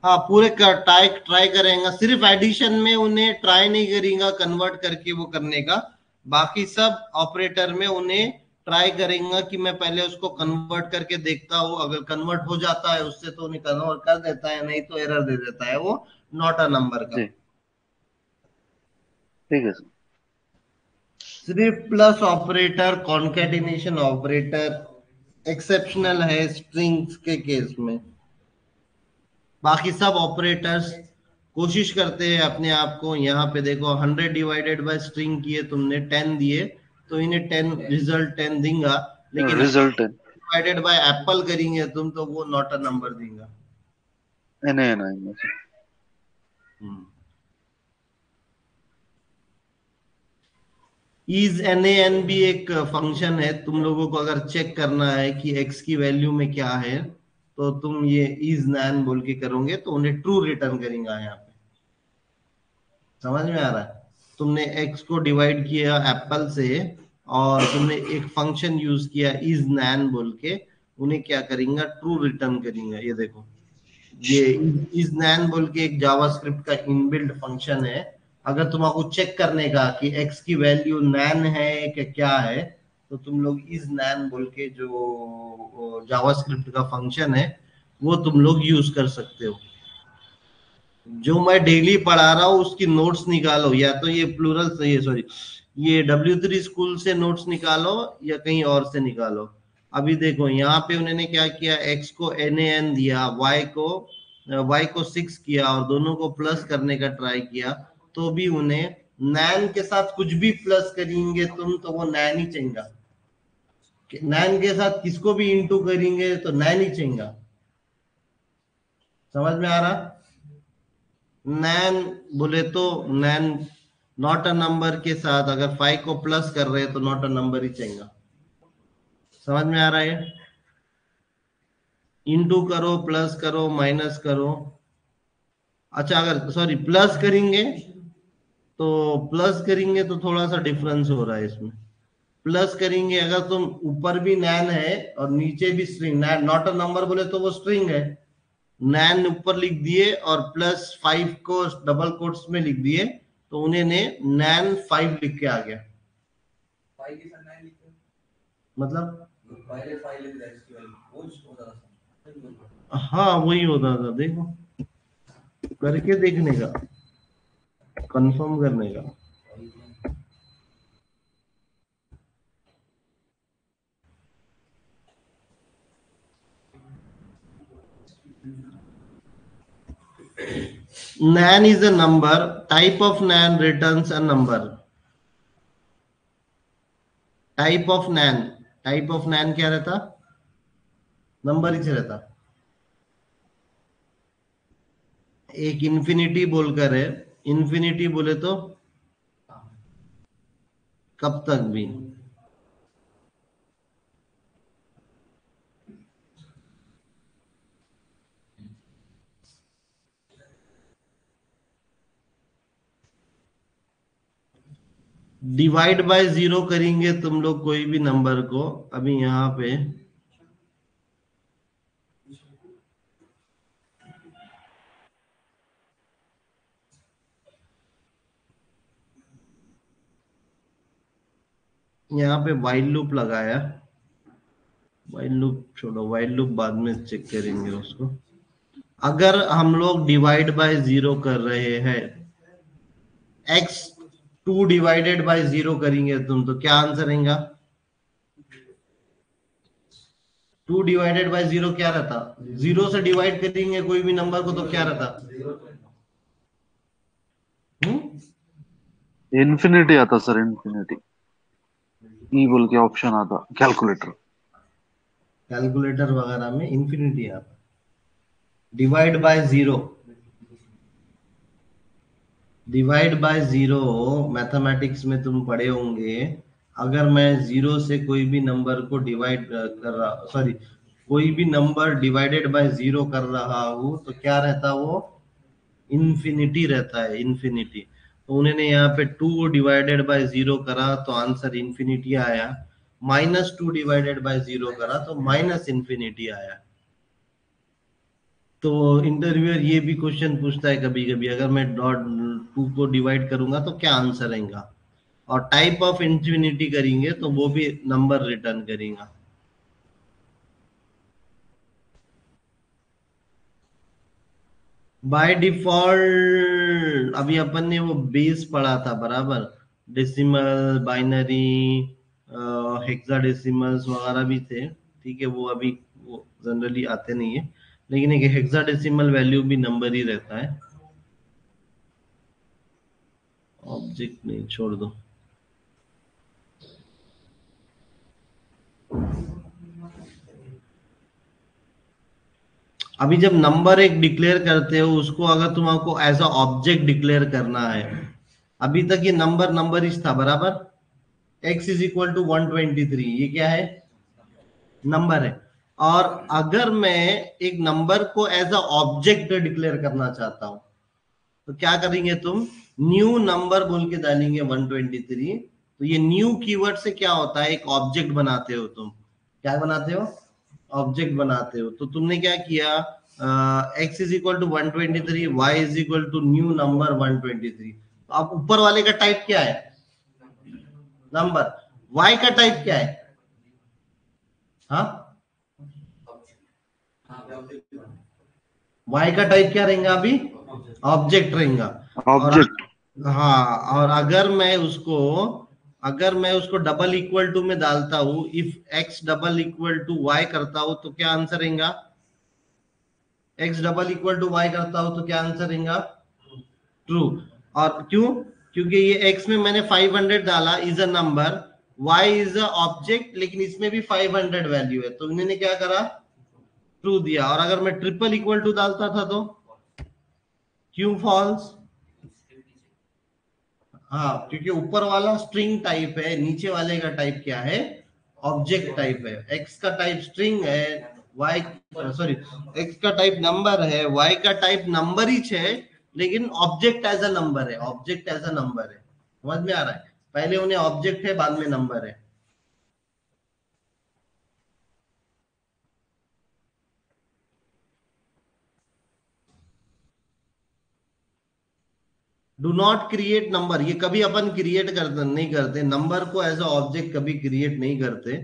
हाँ पूरे ट्राई ट्राई करेंगे, सिर्फ एडिशन में उन्हें ट्राई नहीं करेंगे कन्वर्ट करके वो करने का। बाकी सब ऑपरेटर में उन्हें ट्राई करेंगे कि मैं पहले उसको कन्वर्ट करके देखता हूँ, अगर कन्वर्ट हो जाता है उससे तो उन्हें कन्वर्ट कर देता है, नहीं तो एरर दे देता है वो नॉट अ नंबर का। जी ठीक है सर। सिर्फ plus operator, concatenation operator exceptional है स्ट्रिंग्स के केस में। बाकी सब ऑपरेटर्स कोशिश करते हैं अपने आप को, यहाँ पे देखो 100 डिवाइडेड बाय स्ट्रिंग किए तुमने 10 दिए, तो इन्हें 10 रिजल्ट 10 देगा। लेकिन रिजल्ट है डिवाइडेड बाय एप्पल करेंगे तुम तो वो नॉट अ नंबर देगा। नहीं इज NaN भी एक फंक्शन है, तुम लोगों को अगर चेक करना है कि x की वैल्यू में क्या है, तो तुम ये इज नैन बोल के करोगे तो उन्हें ट्रू रिटर्न करेंगे। यहाँ पे समझ में आ रहा है? तुमने x को डिवाइड किया एप्पल से और तुमने एक फंक्शन यूज किया इज नैन बोल के, उन्हें क्या करेंगे ट्रू रिटर्न करेंगे। ये देखो, ये इज नैन बोल के एक जावास्क्रिप्ट का इनबिल्ट फंक्शन है। अगर तुमको चेक करने का कि x की वैल्यू नैन है कि क्या है, तो तुम लोग इस नैन बोल के जो जावास्क्रिप्ट का फंक्शन है वो तुम लोग यूज कर सकते हो। जो मैं डेली पढ़ा रहा हूँ उसकी नोट्स निकालो, या तो ये प्लूरल ये सॉरी ये W3 स्कूल से नोट्स निकालो या कहीं और से निकालो। अभी देखो यहाँ पे उन्होंने क्या किया, x को NaN दिया, y को 6 किया और दोनों को प्लस करने का ट्राई किया, तो भी उन्हें नैन के साथ कुछ भी प्लस करेंगे तुम तो वो नैन ही चेंगा। नैन के साथ किसको भी इंटू करेंगे तो नैन ही चेंगा। समझ में आ रहा? नैन बोले तो नैन नॉट अ नंबर के साथ अगर 5 को प्लस कर रहे हैं तो नॉट अ नंबर ही चेंगा। समझ में आ रहा है? इंटू करो, प्लस करो, माइनस करो। अच्छा अगर सॉरी प्लस करेंगे तो थोड़ा सा डिफरेंस हो रहा है इसमें। प्लस करेंगे अगर तुम ऊपर भी नैन है और नीचे भी string, NaN not a number बोले तो वो स्ट्रिंग है, नैन ऊपर लिख दिए और +5 को डबल कोट्स में लिख दिए तो उन्हें ने नैन 5 लिख के आ गया। मतलब हाँ वही होता था, देखो करके देखने का, कंफर्म करने का। nan is a number, type of nan returns a number. Type of NaN क्या रहता? नंबर ही रहता। एक इंफिनिटी बोलकर है, इंफिनिटी बोले तो कब तक भी। डिवाइड बाय 0 करेंगे तुम लोग कोई भी नंबर को, अभी यहाँ पे वाइल लूप लगाया, वाइल लूप छोड़ो, वाइल लूप बाद में चेक करेंगे उसको। अगर हम लोग डिवाइड बाय 0 कर रहे हैं, x 2 डिवाइडेड बाय 0 करेंगे तुम तो क्या आंसर आएगा? 2 डिवाइडेड बाय 0 क्या रहता? 0 से डिवाइड करेंगे कोई भी नंबर को तो क्या रहता? इन्फिनिटी आता सर, इन्फिनिटी ई बोल के ऑप्शन आता कैलकुलेटर वगैरह में इन्फिनिटी आता। Divide by 0, divide by 0 mathematics में तुम पढ़े होंगे। अगर मैं 0 से कोई भी नंबर को डिवाइड कर रहा, सॉरी कोई भी नंबर डिवाइडेड बाय 0 कर रहा हूं तो क्या रहता? वो इन्फिनिटी रहता है, इन्फिनिटी। तो उन्होंने यहाँ पे 2 डिवाइडेड बाय 0 करा तो आंसर इन्फिनिटी आया, -2 डिवाइडेड बाय 0 करा तो माइनस इन्फिनिटी आया। तो इंटरव्यूअर ये भी क्वेश्चन पूछता है कभी कभी, अगर मैं .2 को डिवाइड करूंगा तो क्या आंसर आएगा, और टाइप ऑफ इन्फिनिटी करेंगे तो वो भी नंबर रिटर्न करेगा। बाय डिफॉल्ट अभी अपन ने वो बेस पढ़ा था बराबर, डेसिमल, बाइनरी, हेक्साडेसिमल्स वगैरह भी थे, ठीक है। वो अभी वो जनरली आते नहीं है, लेकिन एक हेक्साडेसिमल वैल्यू भी नंबर ही रहता है। ऑब्जेक्ट नहीं, छोड़ दो। अभी जब नंबर एक डिक्लेयर करते हो उसको अगर तुमको एज अ ऑब्जेक्ट डिक्लेयर करना है, अभी तक ये नंबर ही था बराबर। x इज इक्वल टू 123, ये क्या है? नंबर है। और अगर मैं एक नंबर को एज अ ऑब्जेक्ट डिक्लेयर करना चाहता हूं तो क्या करेंगे तुम? न्यू नंबर बोल के डालेंगे 123। तो ये न्यू कीवर्ड से क्या होता है? एक ऑब्जेक्ट बनाते हो तुम। क्या बनाते हो? ऑब्जेक्ट बनाते हो। तो तुमने क्या किया? x is equal to 123, y is equal to new number 123। तो अब ऊपर वाले का टाइप क्या है? नंबर। y का टाइप क्या है? हाँ, y का टाइप क्या रहेगा अभी? ऑब्जेक्ट रहेगा। और ऑब्जेक्ट। हाँ, और अगर मैं उसको डबल इक्वल टू में डालता हूँ, if x double equal to y करता हूँ तो क्या आंसर रहेगा? x double equal to y करता हूँ तो क्या आंसर रहेगा? ट्रू। और क्यों? क्योंकि ये x में मैंने 500 डाला, is a number, y is a object, लेकिन इसमें भी 500 वैल्यू है, तो इन्होंने क्या करा? ट्रू दिया। और अगर मैं ट्रिपल इक्वल टू डालता था तो क्यों फॉल्स? हाँ, क्योंकि ऊपर वाला स्ट्रिंग टाइप है, नीचे वाले का टाइप क्या है? ऑब्जेक्ट टाइप है। एक्स का टाइप स्ट्रिंग है, वाई सॉरी एक्स का टाइप नंबर है, वाई का टाइप नंबर ही है, लेकिन ऑब्जेक्ट एज अ नंबर है। ऑब्जेक्ट एज अ नंबर है। समझ में आ रहा है? पहले उन्हें ऑब्जेक्ट है, बाद में नंबर है। डू नॉट क्रिएट नंबर, ये कभी अपन क्रिएट करते नहीं करते नंबर को, एज अ ऑब्जेक्ट कभी क्रिएट नहीं करते।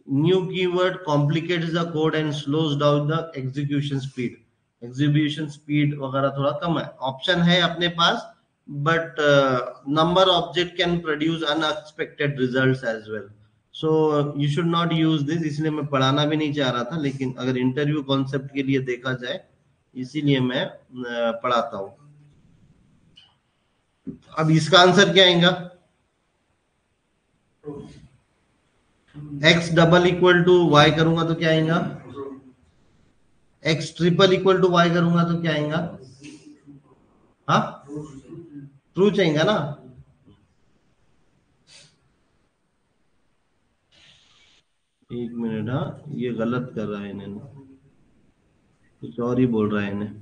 New keyword complicates the code and slows down the execution speed. Execution speed वगैरह थोड़ा कम है। ऑप्शन है अपने पास, but number object can produce unexpected results as well. So you should not use this. इसलिए मैं पढ़ाना भी नहीं चाह रहा था, लेकिन अगर इंटरव्यू कॉन्सेप्ट के लिए देखा जाए, इसीलिए मैं पढ़ाता हूँ। अब इसका आंसर क्या आएगा? x double equal to y करूंगा तो क्या आएगा? x triple equal to y करूंगा तो क्या आएगा? हाँ, ट्रू चाहिए ना? एक मिनट, हाँ, ये गलत कर रहा है इन्हें, कुछ और ही बोल रहा है इन्हें।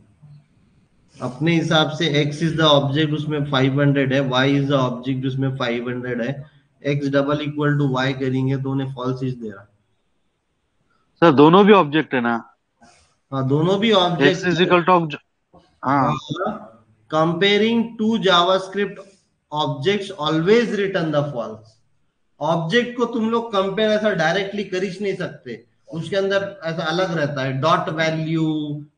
अपने हिसाब से x इज द ऑब्जेक्ट, उसमें 500 है, y इज द ऑब्जेक्ट, उसमें 500 है। x double equal to y करेंगे तो उन्हें फॉल्स इज दे रहा। सर दोनों भी ऑब्जेक्ट है ना? हाँ, दोनों भी एक्स ऑब्जेक्ट इज है। Equal to object. हाँ। Comparing to JavaScript objects always return the false. Object को तुम लोग कंपेयर ऐसा डायरेक्टली कर ही नहीं सकते, उसके अंदर ऐसा अलग रहता है, डॉट वैल्यू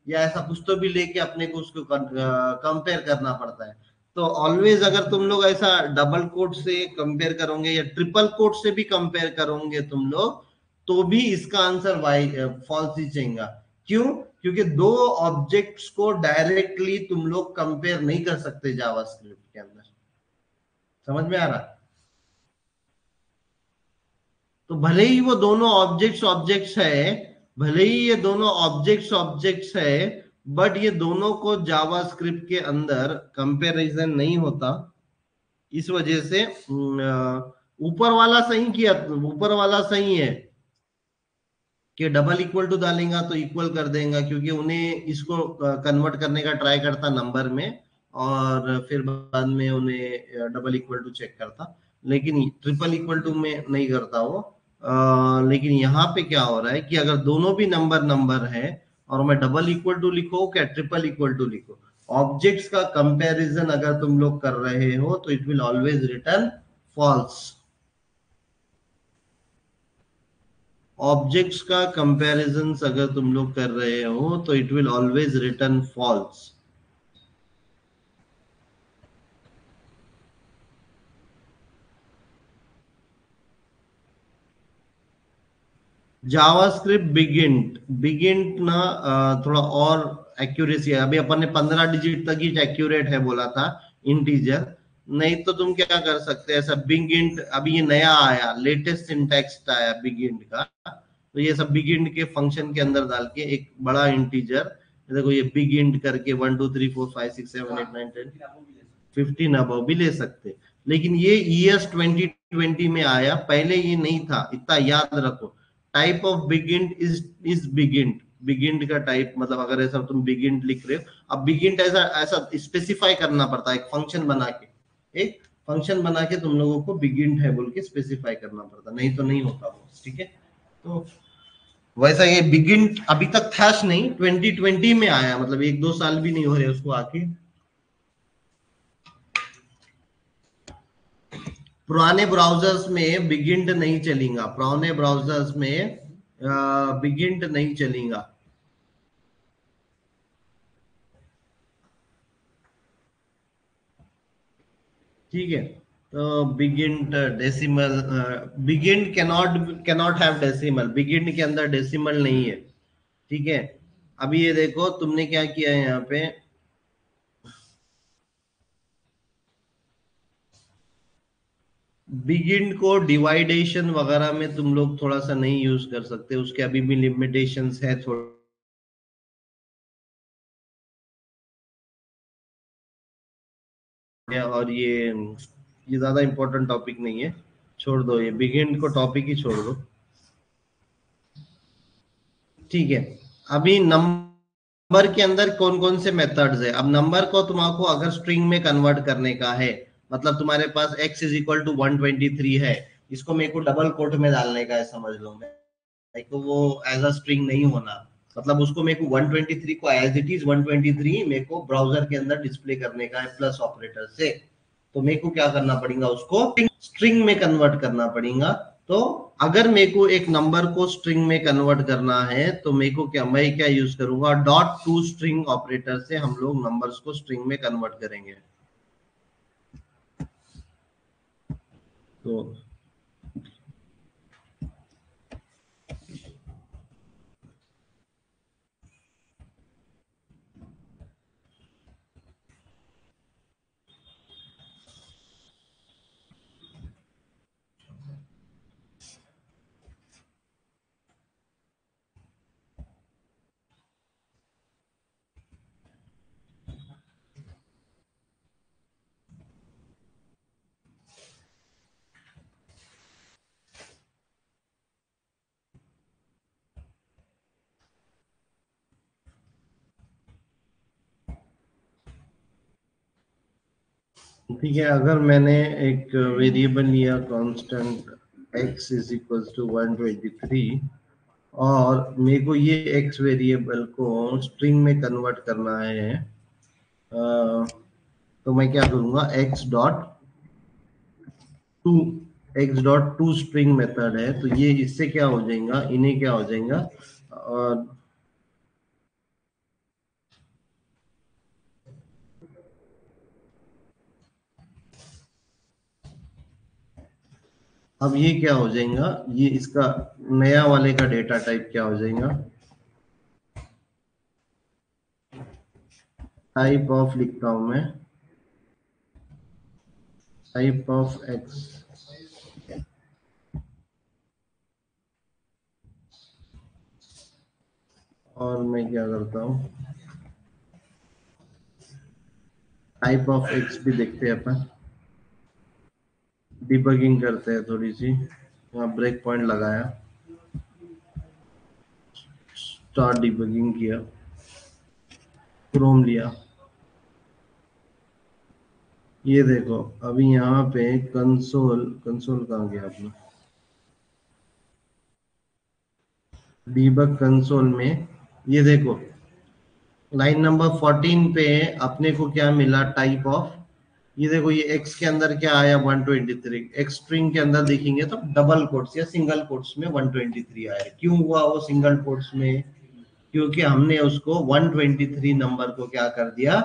या ऐसा कुछ तो भी लेके अपने को उसको कंपेयर करना पड़ता है। तो ऑलवेज अगर तुम लोग ऐसा डबल कोट से कंपेयर करोगे या ट्रिपल कोट से भी कंपेयर करोगे तुम लोग, तो भी इसका आंसर वाई फॉल्स ही चाहिए। क्यों? क्योंकि दो ऑब्जेक्ट्स को डायरेक्टली तुम लोग कंपेयर नहीं कर सकते जावास्क्रिप्ट के अंदर। समझ में आ रहा? तो भले ही वो दोनों ऑब्जेक्ट्स ऑब्जेक्ट्स है, भले ही ये दोनों ऑब्जेक्ट्स ऑब्जेक्ट्स है, बट ये दोनों को जावास्क्रिप्ट के अंदर कंपैरिजन नहीं होता। इस वजह से ऊपर वाला सही किया, ऊपर वाला सही है कि डबल इक्वल टू डालेगा तो इक्वल कर देगा, क्योंकि उन्हें इसको कन्वर्ट करने का ट्राई करता नंबर में, और फिर बाद में उन्हें डबल इक्वल टू चेक करता, लेकिन ट्रिपल इक्वल टू में नहीं करता वो। लेकिन यहाँ पे क्या हो रहा है कि अगर दोनों भी नंबर नंबर है और मैं डबल इक्वल टू लिखो क्या ट्रिपल इक्वल टू लिखो, ऑब्जेक्ट्स का कंपैरिजन अगर तुम लोग कर रहे हो तो it will always return false. Objects का कंपैरिजन अगर तुम लोग कर रहे हो तो it will always return false. JavaScript BigInt BigInt ना थोड़ा और एक्यूरेसी है। अभी अपन ने 15 डिजिट तक ही एक्यूरेट है बोला था, इंटीजर। नहीं तो तुम क्या कर सकते हैं, ऐसा बिगिंट, अभी ये नया आया, लेटेस्ट सिंटैक्स आया बिगिंट का, तो ये सब बिगिंट के फंक्शन के अंदर डाल के एक बड़ा इंटीजर, देखो ये बिगिंट करके 1 2 3 4 5 6 7 8 9 10 15 अब भी ले सकते। लेकिन ये ईएस 2020 में आया, पहले ये नहीं था, इतना याद रखो। Type of BigInt is BigInt. BigInt का टाइप मतलब अगर ऐसा तुम बिगिंट लिख रहे हो, अब बिगिंट ऐसा ऐसा स्पेसिफाई करना पड़ता है, एक फंक्शन बना के, एक फंक्शन बना के तुम लोगों को बिगिंट है बोल के स्पेसिफाई करना पड़ता, नहीं तो नहीं होता वो। ठीक है, तो वैसा ये बिगिंट अभी तक था नहीं, 2020 में आया, मतलब 1 2 साल भी नहीं हो रहे उसको आके। पुराने ब्राउजर्स में बिगिंट नहीं चलेगा, पुराने ब्राउजर्स में बिगिंट नहीं चलेगा। ठीक है, तो बिगिंट डेसिमल, बिगिंट कैनॉट हैव डेसिमल, बिगिंट के अंदर डेसिमल नहीं है। ठीक है, अभी ये देखो तुमने क्या किया है यहाँ पे, बिगिन को डिवाइडेशन वगैरह में तुम लोग थोड़ा सा नहीं यूज कर सकते, उसके अभी भी लिमिटेशंस है थोड़ा, और ये ज्यादा इंपॉर्टेंट टॉपिक नहीं है, छोड़ दो, ये बिगिन को टॉपिक ही छोड़ दो। ठीक है, अभी नंबर के अंदर कौन कौन से मेथड्स है। अब नंबर को तुमको अगर स्ट्रिंग में कन्वर्ट करने का है, मतलब तुम्हारे पास x इज इक्वल टू 123 है, इसको मेरे को डबल कोट में डालने का है, समझ लो, मेरे को वो एज अ स्ट्रिंग नहीं होना, मतलब उसको मेरे को 123 को एज इट इज 123 मेरे को ब्राउजर के अंदर डिस्प्ले करने का है प्लस ऑपरेटर से। तो मेरे को क्या करना पड़ेगा, उसको स्ट्रिंग में कन्वर्ट करना पड़ेगा। तो अगर मेरे को एक नंबर को स्ट्रिंग में कन्वर्ट करना है तो मेरे को क्या, मैं क्या यूज करूंगा, डॉट टू स्ट्रिंग ऑपरेटर से हम लोग नंबर्स को स्ट्रिंग में कन्वर्ट करेंगे। तो ठीक है, अगर मैंने एक वेरिएबल लिया constant x is equal to 123 और मेरे को ये x वेरिएबल को स्ट्रिंग में कन्वर्ट करना है, तो मैं क्या करूंगा, x dot to string method है, तो ये इससे क्या हो जाएगा, इन्हें क्या हो जाएगा, और अब ये क्या हो जाएगा, ये इसका नया वाले का डेटा टाइप क्या हो जाएगा, टाइप ऑफ लिखता हूं मैं, टाइप ऑफ x, और मैं क्या करता हूँ, टाइप ऑफ x भी देखते हैं अपन, डिबगिंग करते हैं थोड़ी सी, यहाँ ब्रेक पॉइंट लगाया, स्टार्ट डिबगिंग किया, क्रोम लिया, ये देखो अभी यहाँ पे कंसोल, कंसोल कहाँ गया अपना, डीबग कंसोल में, ये देखो लाइन नंबर 14 पे अपने को क्या मिला, टाइप ऑफ, ये देखो ये एक्स के अंदर क्या आया, 123, एक्स स्ट्रिंग के अंदर देखेंगे तो डबल कोट्स या सिंगल कोट्स में 123 आया। क्यों हुआ वो सिंगल कोट्स में, क्योंकि हमने उसको 123 नंबर को क्या कर दिया,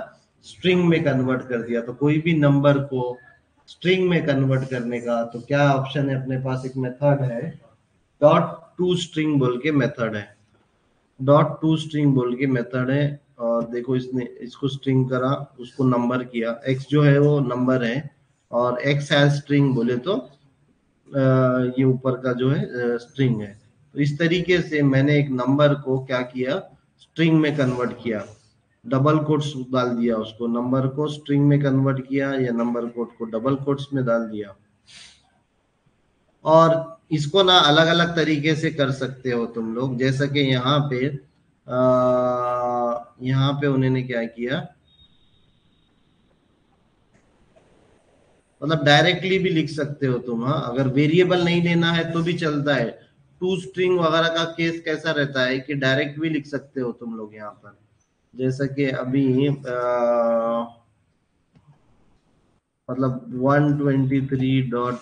स्ट्रिंग में कन्वर्ट कर दिया। तो कोई भी नंबर को स्ट्रिंग में कन्वर्ट करने का तो क्या ऑप्शन है अपने पास, एक मेथड है, डॉट टू स्ट्रिंग बोल के मेथड है, डॉट टू स्ट्रिंग बोल के मेथड है। और देखो इसने इसको स्ट्रिंग करा, उसको नंबर किया, x जो है वो नंबर है, और x हैज स्ट्रिंग बोले तो ये ऊपर का जो है स्ट्रिंग है। तो इस तरीके से मैंने एक नंबर को क्या किया, स्ट्रिंग में कन्वर्ट किया, डबल कोट्स डाल दिया, उसको नंबर को स्ट्रिंग में कन्वर्ट किया या नंबर कोट को डबल कोट्स में डाल दिया। और इसको ना अलग अलग तरीके से कर सकते हो तुम लोग, जैसा कि यहाँ पे उन्होंने क्या किया, मतलब डायरेक्टली भी लिख सकते हो तुम, हाँ अगर वेरिएबल नहीं लेना है तो भी चलता है। टू स्ट्रिंग वगैरह का केस कैसा रहता है कि डायरेक्ट भी लिख सकते हो तुम लोग यहाँ पर, जैसा कि अभी मतलब 123 डॉट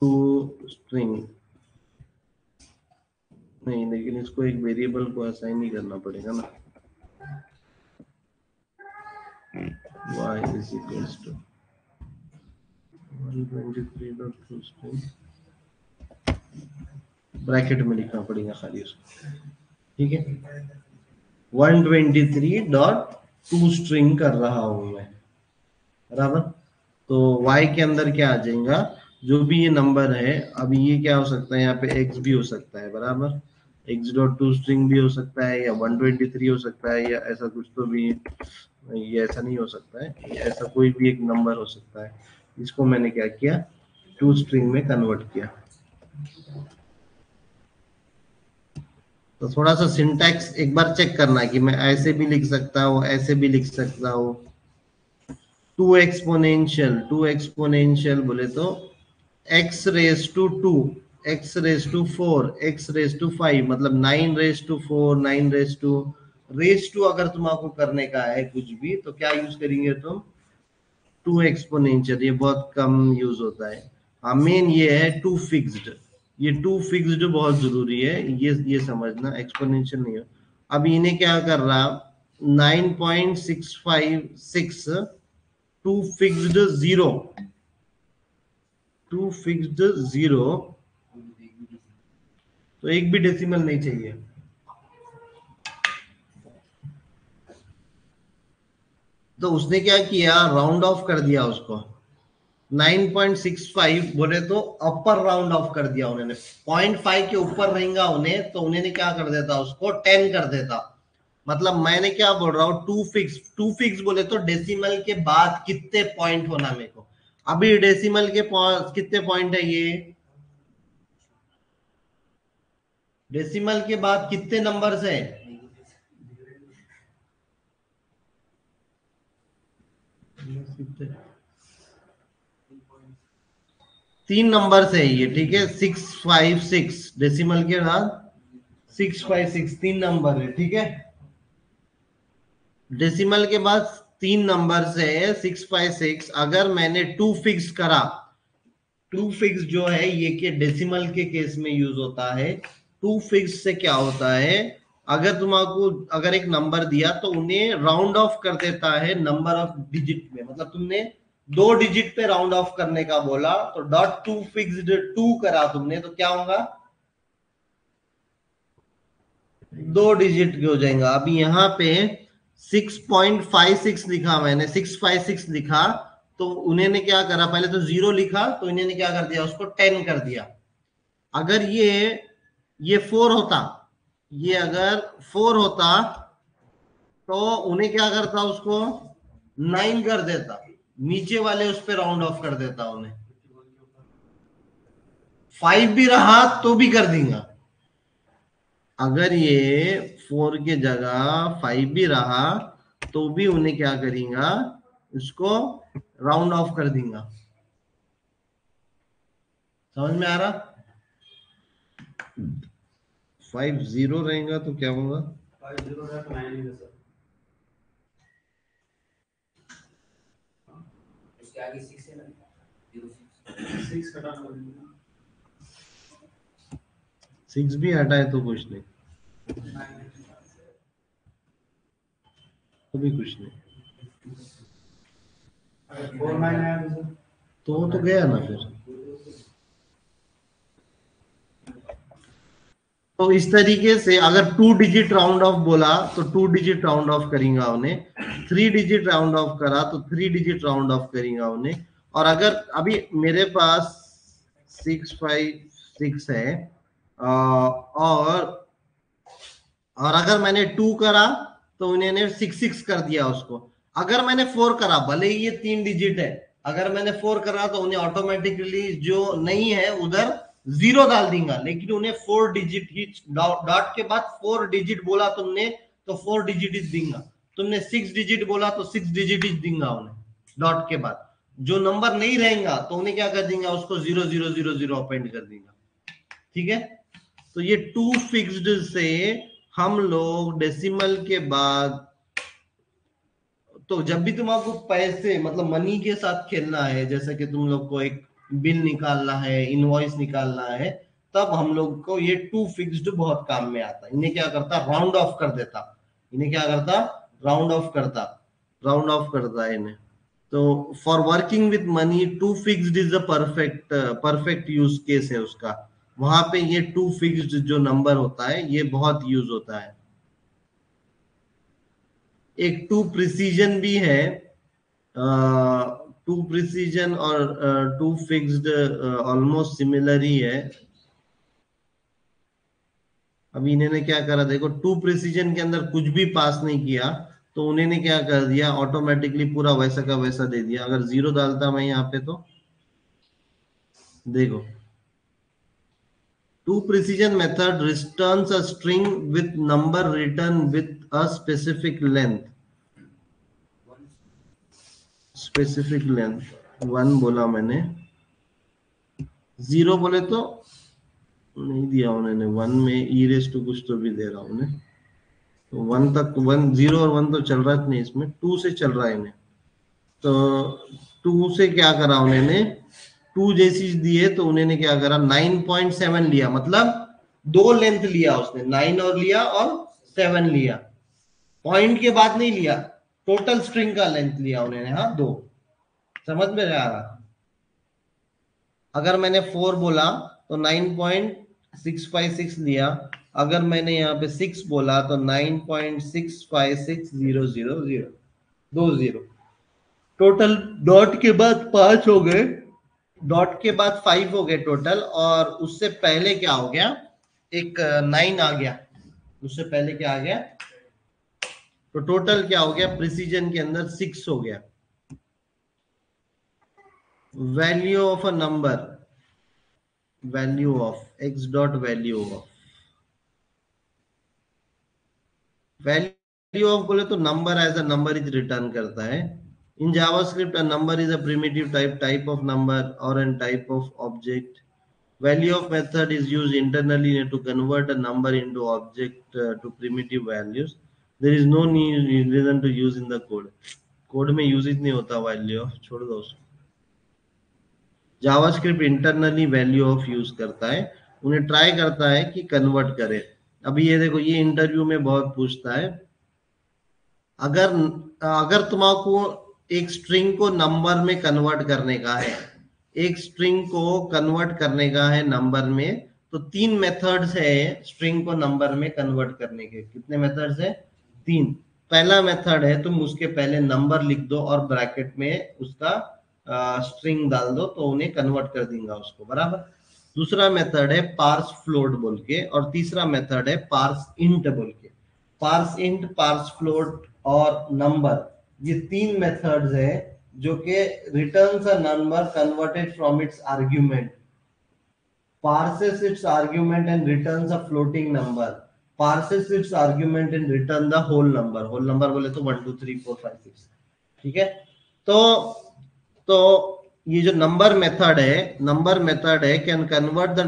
टू स्ट्रिंग, नहीं, लेकिन इसको एक वेरिएबल को असाइन ही करना पड़ेगा ना। y is equals to 123.toString, bracket में लिखना पड़ेगा खाली उसको, ठीक है। 123.toString कर रहा हूं मैं, बराबर। तो y के अंदर क्या आ जाएगा, जो भी ये नंबर है, अभी ये क्या हो सकता है, यहाँ पे x भी हो सकता है, बराबर। x.toString भी हो सकता है, या 123 हो सकता है, या ऐसा कुछ तो भी, ये ऐसा नहीं हो सकता है, ऐसा कोई भी एक नंबर हो सकता है। इसको मैंने क्या किया, टू स्ट्रिंग में कन्वर्ट किया। तो थोड़ा सा सिंटैक्स एक बार चेक करना कि मैं ऐसे भी लिख सकता हूँ, ऐसे भी लिख सकता हूँ। टू एक्सपोनेंशियल बोले तो x raise to 2, x raise to 4, x raise to 5, मतलब 9 रेज टू 4, 9 रेज टू अगर तुमको करने का है कुछ भी, तो क्या यूज करेंगे तुम, टू एक्सपोनेंशियल। ये बहुत कम यूज होता है। हाँ, मेन ये है टू फिक्स्ड, ये टू फिक्स्ड बहुत जरूरी है, ये समझना, एक्सपोनेंशियल नहीं हो। अब इन्हें क्या कर रहा, 9.656 to fixed zero, to fixed zero, तो एक भी डेसिमल नहीं चाहिए। तो उसने क्या किया, राउंड ऑफ कर दिया उसको। 9.65 बोले तो अपर राउंड ऑफ कर दिया उन्होंने, 0.5 के ऊपर रहेगा उन्हें, तो उन्होंने क्या कर देता, उसको 10 कर देता। मतलब मैंने क्या बोल रहा हूँ, टू फिक्स बोले तो डेसिमल के बाद कितने पॉइंट होना मेरे को। अभी डेसिमल के कितने पॉइंट है, ये डेसिमल के बाद कितने नंबर्स है, तीन नंबर से ये, ठीक है। 656 डेसिमल के बाद 656 तीन नंबर है, ठीक है। डेसिमल के बाद तीन नंबर से 656। अगर मैंने टू फिक्स करा, टू फिक्स जो है ये के डेसिमल के केस में यूज होता है। टू फिक्स से क्या होता है, अगर तुमको अगर एक नंबर दिया तो उन्हें राउंड ऑफ कर देता है नंबर ऑफ डिजिट में। मतलब तुमने 2 डिजिट पे राउंड ऑफ करने का बोला, तो डॉट टू फिक्स्ड 2 करा तुमने, तो क्या होगा, 2 डिजिट हो जाएगा। अभी यहाँ पे 6.56 लिखा, मैंने 656 लिखा, तो उन्होंने क्या करा, पहले तो 0 लिखा, तो इन्होंने क्या कर दिया, उसको 10 कर दिया। अगर ये 4 होता, ये अगर 4 होता, तो उन्हें क्या करता, उसको 9 कर देता, नीचे वाले उस पर राउंड ऑफ कर देता उन्हें। 5 भी रहा तो भी कर देगा, अगर ये 4 के जगह 5 भी रहा तो भी उन्हें क्या करेगा, उसको राउंड ऑफ कर देगा। समझ में आ रहा, 5 0 रहेगा तो क्या होगा, 5 0 है तो 9 ही है सर, उसके आगे 6 है ना, 6 हटा दो, 6 भी हटाए तो कुछ नहीं, तो भी कुछ नहीं, अगर 4 9 आया तो गया ना फिर। तो इस तरीके से अगर 2 डिजिट राउंड ऑफ बोला तो 2 डिजिट राउंड ऑफ करेगा उन्हें, 3 डिजिट राउंड ऑफ करा तो 3 डिजिट राउंड ऑफ करेगा उन्हें। और अगर अभी मेरे पास 656 है, और अगर मैंने 2 करा तो उन्होंने 6 कर दिया उसको। अगर मैंने 4 करा, भले ही ये 3 डिजिट है, अगर मैंने 4 करा तो उन्हें ऑटोमेटिकली जो नहीं है उधर 0 डाल देगा, लेकिन उन्हें 4 डिजिट ही, डॉट के बाद 4 डिजिट बोला तुमने तो 4 डिजिट ही देगा, तुमने 6 डिजिट बोला तो 6 डिजिट ही देगा उन्हें डॉट के बाद। जो नंबर नहीं रहेगा तो उन्हें क्या कर देगा, उसको 0 0 0 0 अपेंड कर देगा, ठीक है। तो ये टू फिक्स्ड से हम लोग डेसिमल के बाद, तो जब भी तुमको पैसे मतलब मनी के साथ खेलना है, जैसे कि तुम लोग को एक बिल निकालना है, इनवॉइस निकालना है, तब हम लोग को ये टू फिक्स्ड बहुत काम में आता। इन्हें क्या करता, राउंड ऑफ कर देता, इन्हें क्या करता, राउंड ऑफ करता, राउंड ऑफ करता है इन्हें। तो for working with money to fixed is the perfect use case है उसका। वहां पे ये टू फिक्स्ड जो नंबर होता है ये बहुत यूज होता है। एक टू प्रिसीजन भी है, टू प्रिसीजन और टू फिक्स्ड ऑलमोस्ट सिमिलर ही है। अभी इन्होंने क्या करा, देखो टू प्रिसीजन के अंदर कुछ भी पास नहीं किया तो उन्होंने क्या कर दिया, ऑटोमेटिकली पूरा वैसा का वैसा दे दिया। अगर जीरो डालता मैं यहाँ पे तो देखो, to precision method returns a string with number return with a specific length, specific length. 1 बोला मैंने, 0 बोले तो नहीं दिया उन्होंने, 1 में ई रेस टू कुछ तो भी दे रहा उन्हें, तो 1 तक, 1 0 और 1 तो चल रहा नहीं, इसमें 2 से चल रहा है इन्हें। तो 2 से क्या करा उन्होंने, 2 जैसी दिए तो उन्होंने क्या करा, 9.7 लिया, मतलब 2 लेंथ लिया उसने, 9 और लिया और 7 लिया, पॉइंट के बाद नहीं लिया, टोटल स्ट्रिंग का लेंथ लिया उन्होंने। हाँ 2, समझ में आ रहा। अगर मैंने 4 बोला तो 9.656 लिया, अगर मैंने यहाँ पे 6 बोला तो 9.656000, 2 0, टोटल डॉट के बाद 5 हो गए, डॉट के बाद 5 हो गए टोटल, और उससे पहले क्या हो गया, एक 9 आ गया, उससे पहले क्या आ गया, तो टोटल क्या हो गया, प्रिसीजन के अंदर 6 हो गया। Value of a number, value of x dot value of, value of बोले तो number as a number is return करता है। In JavaScript a number is a primitive type of number और an type of object. Value of method is used internally to convert a number into object to primitive values. There is no need reason to use in the code. Code में use नहीं होता value of, छोड़ दो उसको। JavaScript internally value of use करता है, उन्हें try करता है कि कन्वर्ट करे। अभी ये देखो, ये इंटरव्यू में बहुत पूछता है, अगर अगर तुमको एक स्ट्रिंग को नंबर में कन्वर्ट करने का है, एक स्ट्रिंग को कन्वर्ट करने का है नंबर में, तो 3 मेथड्स है स्ट्रिंग को नंबर में कन्वर्ट करने के। कितने मेथड्स है? 3। पहला मेथड है तुम उसके पहले नंबर लिख दो और ब्रैकेट में उसका स्ट्रिंग डाल दो, तो उन्हें कन्वर्ट कर देगा उसको, बराबर। दूसरा मेथड है पार्स फ्लोट बोल के, और तीसरा मेथड है पार्स इंट बोल के। पार्स इंट, पार्स फ्लोट और नंबर, ये 3 मेथड्स है जो कि returns a number converted from its argument, parses its argument and returns a floating number, parses its argument and return the whole number। whole number बोले तो 1 2 3 4 5 6, ठीक है। तो ये जो नंबर मेथड है can convert the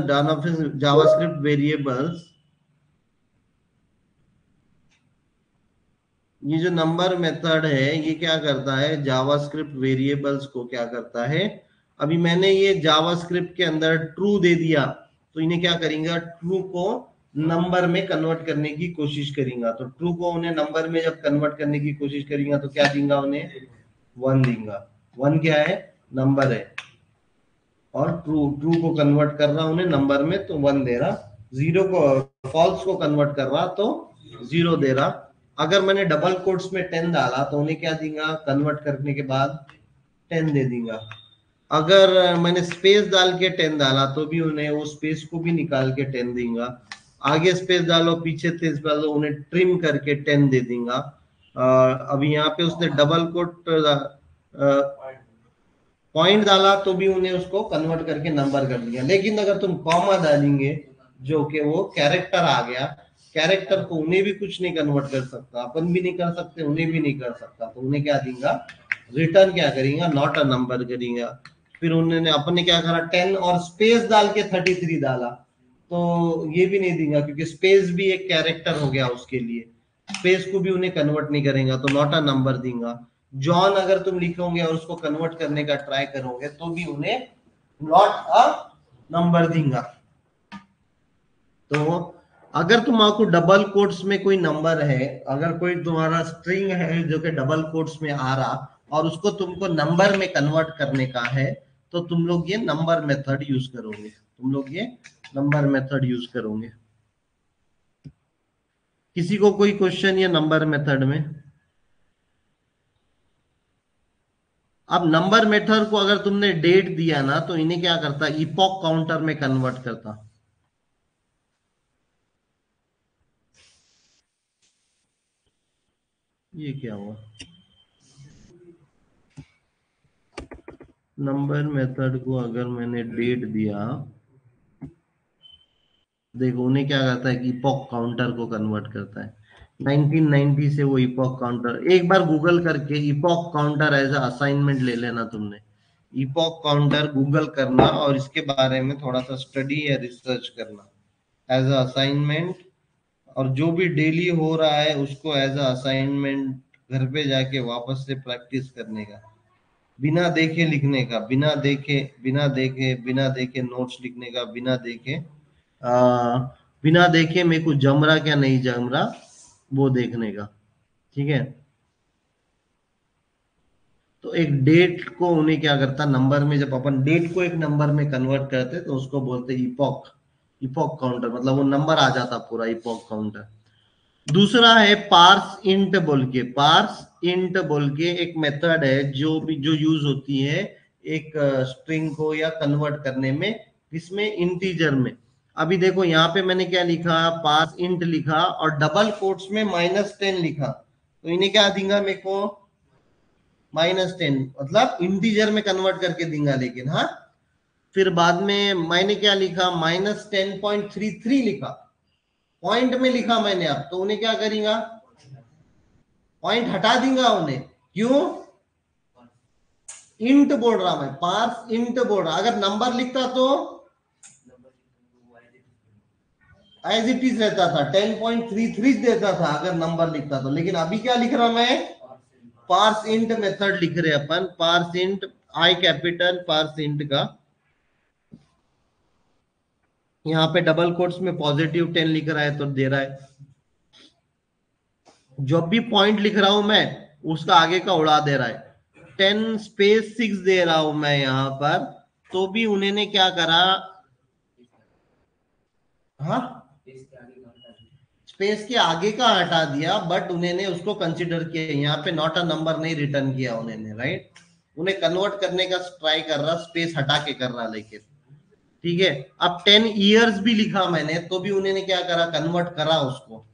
JavaScript variables. ये जो नंबर मेथड है ये क्या करता है, जावास्क्रिप्ट वेरिएबल्स को क्या करता है, अभी मैंने ये जावास्क्रिप्ट के अंदर ट्रू दे दिया, तो इन्हें क्या करेंगे, ट्रू को नंबर में कन्वर्ट करने की कोशिश करेंगे। तो ट्रू को उन्हें नंबर में जब कन्वर्ट करने की कोशिश करेंगे तो क्या देंगे उन्हें, 1 देंगे। 1 क्या है, नंबर है, और ट्रू को कन्वर्ट कर रहा उन्हें नंबर में तो 1 दे रहा, 0 को फॉल्स को कन्वर्ट कर रहा तो 0 दे रहा। अगर मैंने डबल कोट्स में 10 डाला तो उन्हें क्या देगा, कन्वर्ट करने के बाद 10 दे देगा। अगर मैंने स्पेस डाल के 10 डाला तो भी उन्हें वो स्पेस को भी निकाल के 10 देगा। आगे स्पेस डालो, पीछे स्पेस डालो, उन्हें ट्रिम करके 10 दे देगा। अभी यहाँ पे उसने डबल कोट पॉइंट डाला तो भी उन्हें उसको कन्वर्ट करके नंबर कर दिया। लेकिन अगर तुम कॉमा डालेंगे जो कि वो कैरेक्टर आ गया, कैरेक्टर को उन्हें भी कुछ नहीं कन्वर्ट कर सकता, अपन भी नहीं कर सकते, उन्हें भी नहीं कर सकता, तो उन्हें क्या देगा, रिटर्न क्या करेंगे, नॉट अ नंबर करेंगे। फिर उन्होंने अपने क्या करा, 10 और स्पेस डाल के 33 डाला, तो ये भी नहीं देगा क्योंकि स्पेस भी एक कैरेक्टर हो गया उसके लिए, स्पेस को भी उन्हें कन्वर्ट नहीं करेगा तो नॉट अ नंबर देगा। जॉन अगर तुम लिखोगे और उसको कन्वर्ट करने का ट्राई करोगे तो भी उन्हें नॉट अ नंबर देगा। तो अगर तुम्हारा डबल कोट्स में कोई नंबर है, अगर कोई तुम्हारा स्ट्रिंग है जो कि डबल कोट्स में आ रहा और उसको तुमको नंबर में कन्वर्ट करने का है, तो तुम लोग ये नंबर मेथड यूज करोगे, तुम लोग ये नंबर मेथड यूज करोगे। किसी को कोई क्वेश्चन ये नंबर मेथड में? अब नंबर मेथड को अगर तुमने डेट दिया ना, तो इन्हें क्या करता, इपॉक काउंटर में कन्वर्ट करता। ये क्या हुआ? नंबर मेथड को अगर मैंने डेट दिया, देखो उन्हें क्या करता है कि इपॉक काउंटर को कन्वर्ट करता है। 1990 से वो इपॉक काउंटर, एक बार गूगल करके epoch counter as a assignment ले लेना तुमने। इपॉक काउंटर गूगल करना और इसके बारे में थोड़ा सा स्टडी या रिसर्च करना एज अ असाइनमेंट। और जो भी डेली हो रहा है उसको एज अ असाइनमेंट घर पे जाके वापस से प्रैक्टिस करने का, बिना देखे लिखने का, बिना देखे नोट्स लिखने का, बिना देखे मेरे को जम रहा क्या नहीं जम रहा वो देखने का। ठीक है, तो एक डेट को उन्हें क्या करता, नंबर में जब अपन डेट को एक नंबर में कन्वर्ट करते तो उसको बोलते इपॉक। इपॉक काउंटर मतलब वो नंबर आ जाता पूरा, इपॉक काउंटर। दूसरा है पार्स इंट बोल के, पार्स इंट बोल के एक मेथड है जो यूज होती है एक स्ट्रिंग को या कन्वर्ट करने में, इसमें इंटीजर में। अभी देखो यहाँ पे मैंने क्या लिखा, पार्स इंट लिखा और डबल कोट्स में -10 लिखा, तो इन्हें क्या देगा मेरे को, -10, मतलब इंटीजर में कन्वर्ट करके देगा। लेकिन हाँ, फिर बाद में मैंने क्या लिखा, -10.33 लिखा, पॉइंट में लिखा मैंने। अब तो उन्हें क्या करेगा, पॉइंट हटा देगा उन्हें। क्यों? इंट बोल रहा मैं, पार्स इंट बोल रहा। अगर नंबर लिखता तो एज इट इज रहता था, 10.33 देता था अगर नंबर लिखता तो। लेकिन अभी क्या लिख रहा मैं, पार्स इंट मेथड लिख रहे अपन, parse int I capital parse int का। यहाँ पे डबल कोट्स में +10 लिख रहा है तो दे रहा है, जब भी पॉइंट लिख रहा हूं मैं उसका आगे का उड़ा दे रहा है। 10 स्पेस 6 दे रहा हूं मैं यहाँ पर, तो भी उन्हें ने क्या करा, हाँ स्पेस के आगे का हटा दिया, बट उन्होंने उसको कंसिडर किया, यहाँ पे नॉट अ नंबर नहीं रिटर्न किया उन्होंने, राइट। उन्हें कन्वर्ट करने का ट्राई कर रहा, स्पेस हटा के कर रहा लेकिन। ठीक है, अब 10 ईयर्स भी लिखा मैंने तो भी उन्होंने क्या करा, कन्वर्ट करा उसको,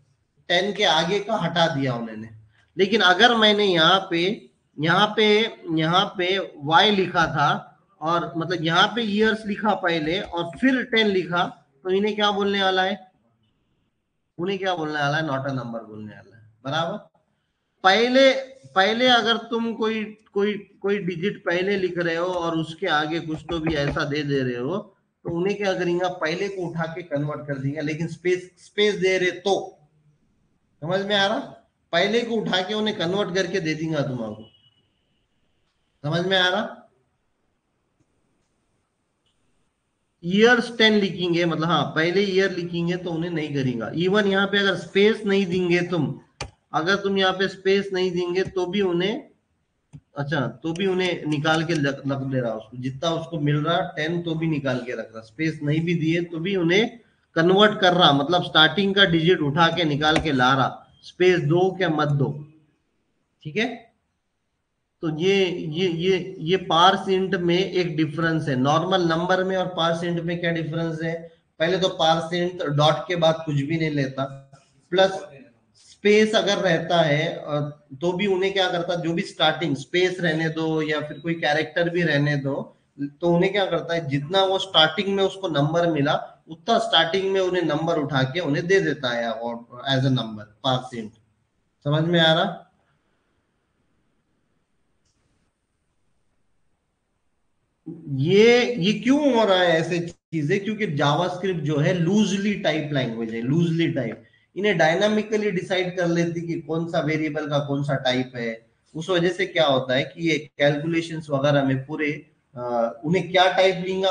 10 के आगे का हटा दिया उन्होंने। लेकिन अगर मैंने यहाँ पे y लिखा था, और मतलब यहाँ पे ईयर्स लिखा पहले और फिर 10 लिखा, तो इन्हें क्या बोलने वाला है, उन्हें क्या बोलने वाला है, नॉट अ नंबर बोलने वाला है। बराबर। पहले पहले अगर तुम कोई कोई कोई डिजिट पहले लिख रहे हो और उसके आगे कुछ तो भी ऐसा दे रहे हो, तो उन्हें क्या करेंगे, पहले को उठा के कन्वर्ट कर देंगे। लेकिन स्पेस दे रहे तो, समझ में आ रहा, पहले को उठा के उन्हें कन्वर्ट करके दे देंगे तुम्हारा। समझ में आ रहा, ईयर्स 10 लिखेंगे मतलब, हाँ पहले ईयर लिखेंगे तो उन्हें नहीं करेगा। इवन यहाँ पे अगर स्पेस नहीं देंगे तुम, अगर तुम यहाँ पे स्पेस नहीं देंगे तो भी उन्हें, अच्छा तो भी उन्हें निकाल के रख दे रहा, उसको जितना उसको मिल रहा 10 तो भी निकाल के रख रहा। स्पेस नहीं भी दिए तो भी उन्हें कन्वर्ट कर रहा, मतलब स्टार्टिंग का डिजिट उठा के निकाल के ला रहा, स्पेस दो क्या मत दो। ठीक है, तो ये पार्स इंट में एक डिफरेंस है, नॉर्मल नंबर में और पार्स इंट में क्या डिफरेंस है। पहले तो पार्स इंट डॉट के बाद कुछ भी नहीं लेता, प्लस स्पेस अगर रहता है तो भी उन्हें क्या करता, जो भी स्टार्टिंग स्पेस रहने दो या फिर कोई कैरेक्टर भी रहने दो, तो उन्हें क्या करता है, जितना वो स्टार्टिंग में उसको नंबर मिला उतना स्टार्टिंग में उन्हें नंबर उठा के उन्हें दे देता है as a number, parse int. समझ में आ रहा, ये क्यों हो रहा है ऐसे चीजें, क्योंकि जावास्क्रिप्ट जो है लूजली टाइप लैंग्वेज है, लूजली टाइप। इन्हें डायनामिकली डिसाइड कर लेती कि कौन सा वेरिएबल का कौन सा टाइप है। उस वजह से क्या होता है कि ये कैलकुलेशंस वगैरह में पूरे उन्हें क्या टाइप लेंगे,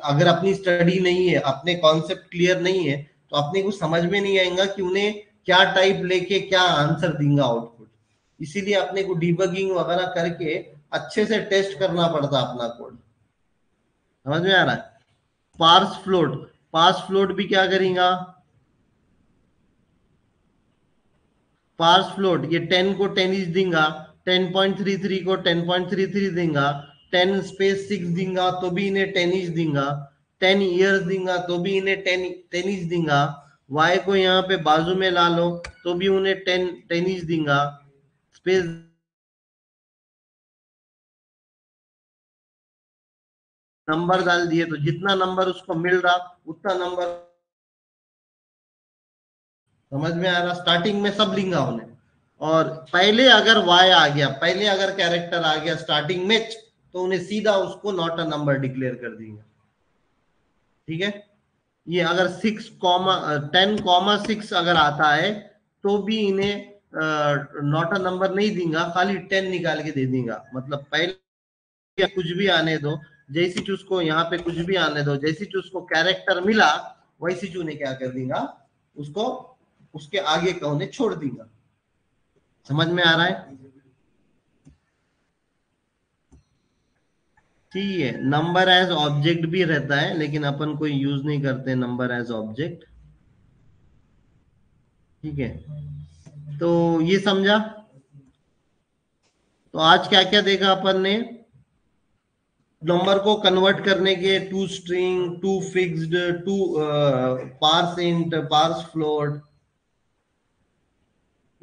अगर अपनी स्टडी नहीं है, अपने कॉन्सेप्ट क्लियर नहीं है, तो अपने को समझ में नहीं आएगा कि उन्हें क्या टाइप लेके क्या आंसर देंगे आउटपुट। इसीलिए अपने को डिबगिंग वगैरह करके अच्छे से टेस्ट करना पड़ता अपना कोड। समझ में आ रहा है? पार्स फ्लोट भी क्या करेगा? पार्स फ्लोट ये 10 को 10 इज देगा, 10.33 को 10.33 देगा, 10 स्पेस 6 देगा तो भी इन्हें 10 इज देगा, 10 ईयर्स देगा तो भी इन्हें 10 इज देगा, y को यहाँ पे बाजू में ला लो तो भी उन्हें 10 इज देगा, स्पेस नंबर डाल दिए तो जितना नंबर उसको मिल रहा उतना नंबर। समझ में आ रहा? स्टार्टिंग में सब लिंगा उन्हें, और पहले अगर y आ गया, पहले अगर कैरेक्टर आ गया स्टार्टिंग में तो उन्हें सीधा उसको नॉट अ नंबर डिक्लेयर कर देंगे। ठीक है? ये अगर 10,6 अगर आता है तो भी इन्हें नॉट अ नंबर नहीं देगा, खाली 10 निकाल के दे देगा। मतलब पहले कुछ भी आने दो, जैसी चीज को यहाँ पे कुछ भी आने दो, जैसी चीज को कैरेक्टर मिला वैसी चीज उन्हें क्या कर देगा, उसको उसके आगे का उन्हें छोड़ देगा। समझ में आ रहा है? ठीक है। नंबर एज ऑब्जेक्ट भी रहता है लेकिन अपन कोई यूज नहीं करते नंबर एज ऑब्जेक्ट। ठीक है, तो ये समझा? तो आज क्या क्या देखा अपन ने? नंबर को कन्वर्ट करने के to string, to fixed, to parse int, parse float,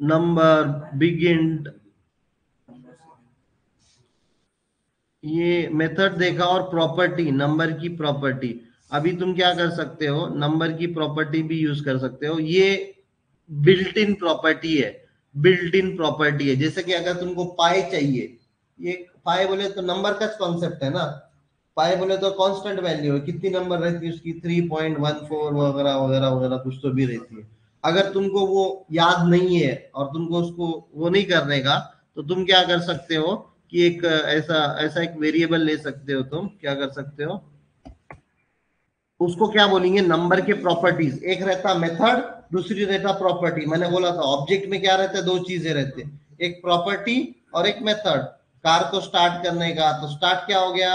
number, big int, ये मेथड देखा। और प्रॉपर्टी, नंबर की प्रॉपर्टी, अभी तुम क्या कर सकते हो, नंबर की प्रॉपर्टी भी यूज कर सकते हो। ये बिल्ट इन प्रॉपर्टी है, बिल्ट इन प्रॉपर्टी है। जैसे कि अगर तुमको पाई चाहिए, ये पाई बोले तो नंबर का कॉन्सेप्ट है ना, पाई बोले तो कांस्टेंट वैल्यू है, कितनी नंबर रहती है उसकी 3.14 वगैरह वगैरह वगैरह कुछ तो भी रहती है। अगर तुमको वो याद नहीं है और तुमको उसको वो नहीं करने का, तो तुम क्या कर सकते हो कि एक ऐसा ऐसा एक वेरिएबल ले सकते हो। तुम क्या कर सकते हो, उसको क्या बोलेंगे, नंबर के प्रॉपर्टीज। एक रहता मेथड, दूसरी रहता प्रॉपर्टी। मैंने बोला था ऑब्जेक्ट में क्या रहता है, दो चीजें रहते हैं, एक प्रॉपर्टी और एक मेथड। कार को स्टार्ट करने का तो स्टार्ट क्या हो गया,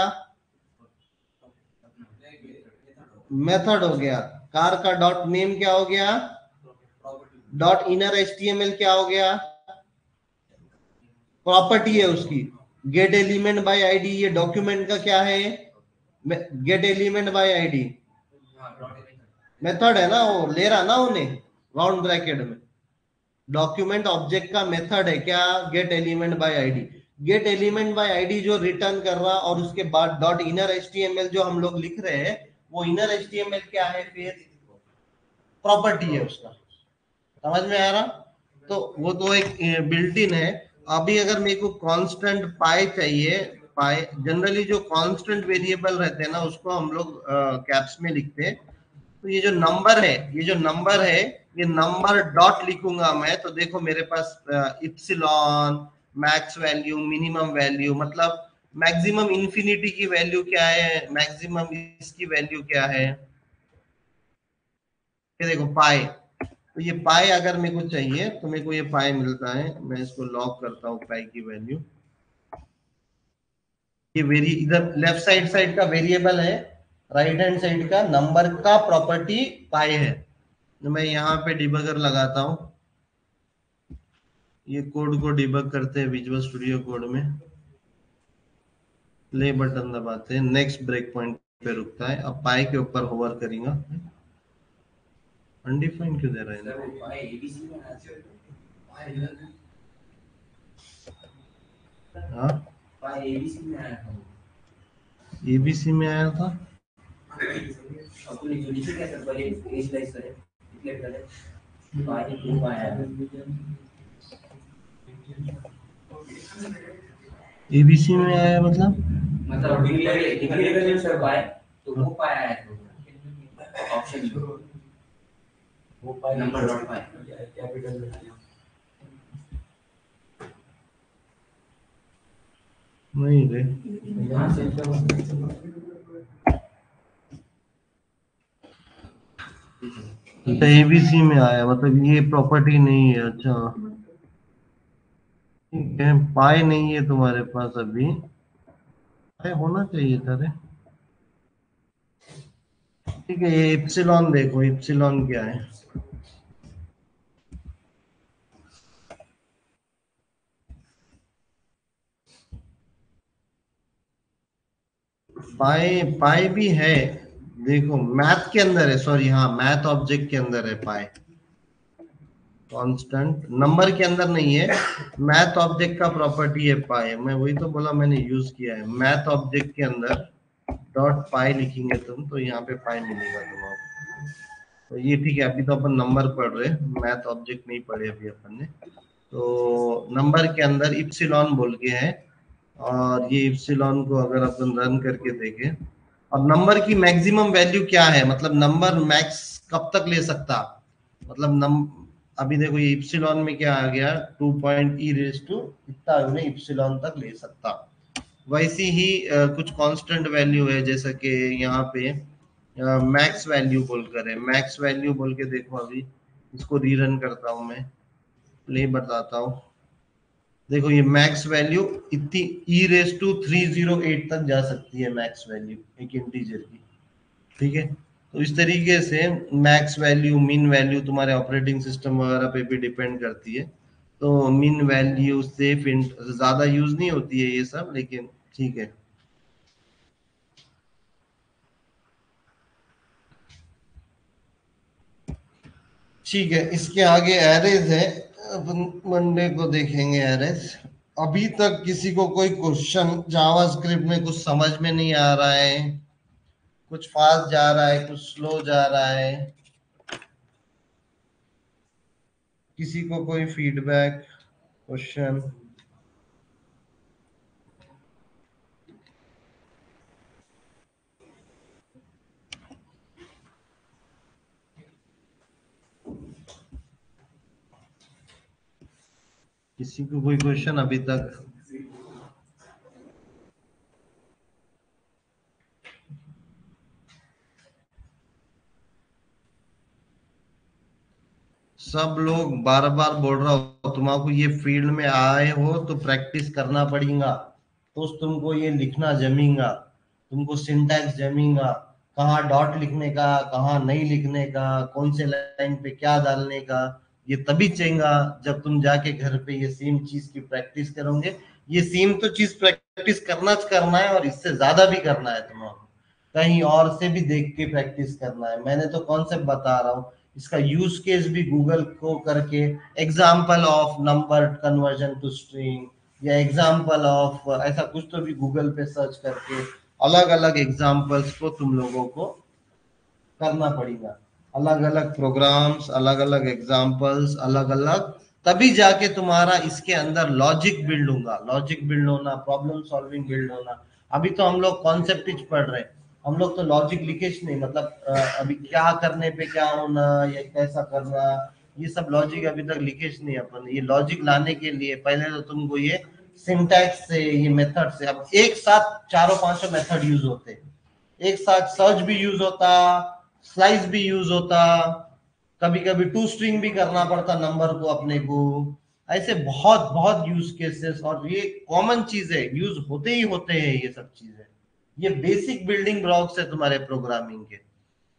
मेथड हो गया। कार का डॉट नेम क्या हो गया, डॉट इनर एचटीएमएल क्या हो गया, प्रॉपर्टी है उसकी। गेट एलिमेंट बाय आईडी, ये डॉक्यूमेंट का क्या है, gate element by ID method है ना, वो ले रहा ना उन्हें राउंड ब्रैकेट में। डॉक्यूमेंट ऑब्जेक्ट का मेथड है क्या, gate element by ID. Gate element by ID जो रिटर्न कर रहा, और उसके बाद डॉट इनर एचटीएमएल जो हम लोग लिख रहे हैं, वो इनर एचटीएमएल क्या है, फिर प्रॉपर्टी है उसका। समझ में आ रहा? तो वो तो एक बिल्ट इन है। अभी अगर मेरे को कांस्टेंट पाई चाहिए, पाई जनरली जो कांस्टेंट वेरिएबल रहते हैं ना उसको हम लोग कैप्स में लिखते हैं। तो ये जो नंबर है, ये जो नंबर है, ये नंबर डॉट लिखूंगा मैं, तो देखो मेरे पास epsilon, max value, minimum value, मतलब मैक्सिमम इंफिनिटी की वैल्यू क्या है, मैक्सिमम इसकी वैल्यू क्या है। ये देखो पाई, तो ये पाई अगर मेरे को चाहिए तो मेरे को ये पाई मिलता है। मैं इसको लॉक करता हूँ पाई की वैल्यू। ये वेरी इधर लेफ्ट साइड का वेरिएबल है, राइट हैंड साइड का नंबर का प्रॉपर्टी पाई है। तो मैं यहाँ पे डिबगर लगाता हूँ, ये कोड को डिबग करते हैं विजुअल स्टूडियो कोड में। प्ले बटन दबाते हैं, नेक्स्ट ब्रेक पॉइंट पे रुकता है। अब पाई के ऊपर होवर करेगा। अनडिफाइंड क्यों दे रहे हैं? हाँ, एबीसी में आया था। एबीसी में आया मतलब डिक्लेरेशन सर पाए तो वो पाया है ऑप्शन वो पाए नंबर डॉट पाए कैपिटल नहीं रे, यहाँ से अच्छा एबीसी में आया, मतलब ये प्रॉपर्टी नहीं है। अच्छा ठीक है, पाई नहीं है तुम्हारे पास अभी, पाई होना चाहिए था रे। ठीक है, ये इप्सिलॉन देखो, इप्सिलॉन क्या है। पाई पाई भी है, देखो मैथ के अंदर है, सॉरी हाँ मैथ ऑब्जेक्ट के अंदर है पाई। कांस्टेंट नंबर के अंदर नहीं है, मैथ ऑब्जेक्ट का प्रॉपर्टी है पाई। मैं वही तो बोला, मैंने यूज किया है मैथ ऑब्जेक्ट के अंदर। डॉट पाई लिखेंगे तुम तो यहाँ पे पाई मिलेगा तुम्हारा। तो ये ठीक है, अभी तो अपन नंबर पढ़ रहे, मैथ ऑब्जेक्ट नहीं पढ़े अभी अपन ने। तो नंबर के अंदर इप्सिलॉन बोल के है, और ये इप्सिलॉन को अगर अपन रन करके देखें, और नंबर की मैक्सिमम वैल्यू क्या है, मतलब नंबर मैक्स कब तक ले सकता, मतलब अभी देखो ये इप्सिलॉन में क्या आ गया, 2 पॉइंट ई रेज टू इतना उन्हें इप्सिलॉन तक ले सकता। वैसी ही कुछ कांस्टेंट वैल्यू है, जैसा कि यहाँ पे मैक्स वैल्यू बोलकर है, मैक्स वैल्यू बोल के देखो, अभी इसको रीरन करता हूं मैं, प्ले बताता हूँ। देखो ये मैक्स वैल्यू इतनी ई रेस टू 308 तक जा सकती है, मैक्स वैल्यू एक इंटीजर की। ठीक है, तो इस तरीके से मैक्स वैल्यू मिन वैल्यू तुम्हारे ऑपरेटिंग सिस्टम वगैरह पे भी डिपेंड करती है। तो मिन वैल्यू से ज्यादा यूज नहीं होती है ये सब, लेकिन ठीक है। ठीक है, इसके आगे एरेज है, अपन मंडे को देखेंगे एरेज। अभी तक किसी को कोई क्वेश्चन जावास्क्रिप्ट में कुछ समझ में नहीं आ रहा है, कुछ फास्ट जा रहा है, कुछ स्लो जा रहा है, किसी को कोई फीडबैक क्वेश्चन? किसी को कोई क्वेश्चन अभी तक? सब लोग बार बार बोल रहा हो, तुमको ये फील्ड में आए हो तो प्रैक्टिस करना पड़ेगा, तो तुमको ये लिखना जमेगा, तुमको सिंटैक्स जमेगा, कहाँ डॉट लिखने का, कहाँ नहीं लिखने का, कौन से लाइन पे क्या डालने का, ये तभी चलेगा जब तुम जाके घर पे ये सेम चीज की प्रैक्टिस करोगे। ये सेम तो चीज प्रैक्टिस करना है, और इससे ज्यादा भी करना है तुम्हारा, कहीं और से भी देख के प्रैक्टिस करना है। मैंने तो कॉन्सेप्ट बता रहा हूँ, इसका यूज केस भी गूगल को करके, example of number conversion to string, या एग्जाम्पल ऑफ ऐसा कुछ तो भी गूगल पे सर्च करके अलग अलग एग्जाम्पल्स को तुम लोगों को करना पड़ेगा, अलग अलग प्रोग्राम्स, अलग अलग एग्जाम्पल्स, अलग अलग, तभी जाके तुम्हारा इसके अंदर लॉजिक बिल्ड होगा, लॉजिक बिल्ड होना, प्रॉब्लम सॉल्विंग बिल्ड होना। अभी तो हम लोग कॉन्सेप्ट ही पढ़ रहे हैं, हम लोग तो लॉजिक लिखे नहीं, मतलब अभी क्या करने पे क्या होना या कैसा करना, ये सब लॉजिक अभी तक लिखे नहीं अपन। ये लॉजिक लाने के लिए पहले तो तुमको ये सिंटैक्स से, ये मेथड से, अब एक साथ चारों पांचों मेथड यूज होते हैं, एक साथ सर्च भी यूज होता, स्लाइस भी यूज होता, कभी कभी टू स्ट्रिंग भी करना पड़ता नंबर को अपने को, ऐसे बहुत बहुत यूज केसेस, और ये कॉमन चीज है, यूज होते ही होते हैं ये सब चीजें। ये बेसिक बिल्डिंग ब्लॉक्स है तुम्हारे प्रोग्रामिंग के,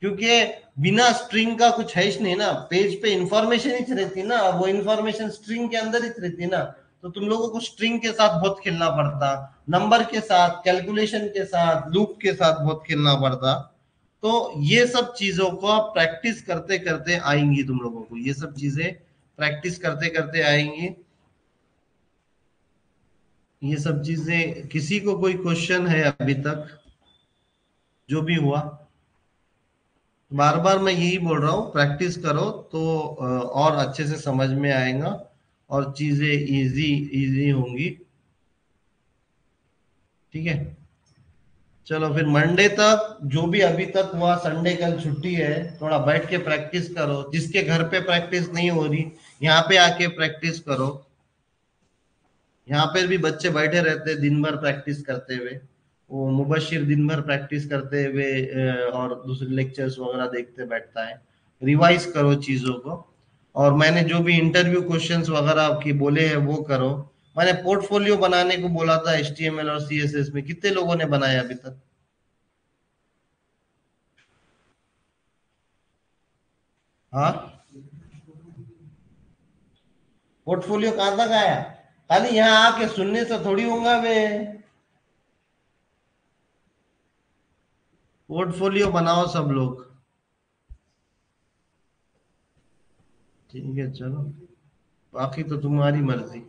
क्योंकि बिना स्ट्रिंग का कुछ है ही नहीं ना, पेज पे इंफॉर्मेशन ही रहती ना, वो इंफॉर्मेशन स्ट्रिंग के अंदर ही रहती ना। तो तुम लोगों को स्ट्रिंग के साथ बहुत खेलना पड़ता, नंबर के साथ, कैलकुलेशन के साथ, लूप के साथ बहुत खेलना पड़ता। तो ये सब चीजों को आप प्रैक्टिस करते करते आएंगी, तुम लोगों को ये सब चीजें प्रैक्टिस करते करते आएंगी। ये सब चीजें, किसी को कोई क्वेश्चन है अभी तक जो भी हुआ? बार बार मैं यही बोल रहा हूँ, प्रैक्टिस करो तो और अच्छे से समझ में आएगा, और चीजें इजी इजी होंगी। ठीक है, चलो फिर मंडे तक जो भी अभी तक हुआ, संडे कल छुट्टी है, थोड़ा बैठ के प्रैक्टिस करो, जिसके घर पे प्रैक्टिस नहीं हो रही यहाँ पे आके प्रैक्टिस करो। यहाँ पे भी बच्चे बैठे रहते हैं दिन भर प्रैक्टिस करते हुए, वो मुबशिर दिन भर प्रैक्टिस करते हुए और दूसरे लेक्चर्स वगैरह देखते बैठता है, रिवाइज करो चीजों को, और मैंने जो भी इंटरव्यू क्वेश्चंस वगैरह आपके बोले हैं वो करो। मैंने पोर्टफोलियो बनाने को बोला था HTML और CSS में, कितने लोगों ने बनाया अभी तक? हाँ, पोर्टफोलियो कहाँ तक आया? खाली यहाँ आके सुनने से थोड़ी होगा बे। पोर्टफोलियो बनाओ सब लोग। ठीक है चलो, बाकी तो तुम्हारी मर्जी।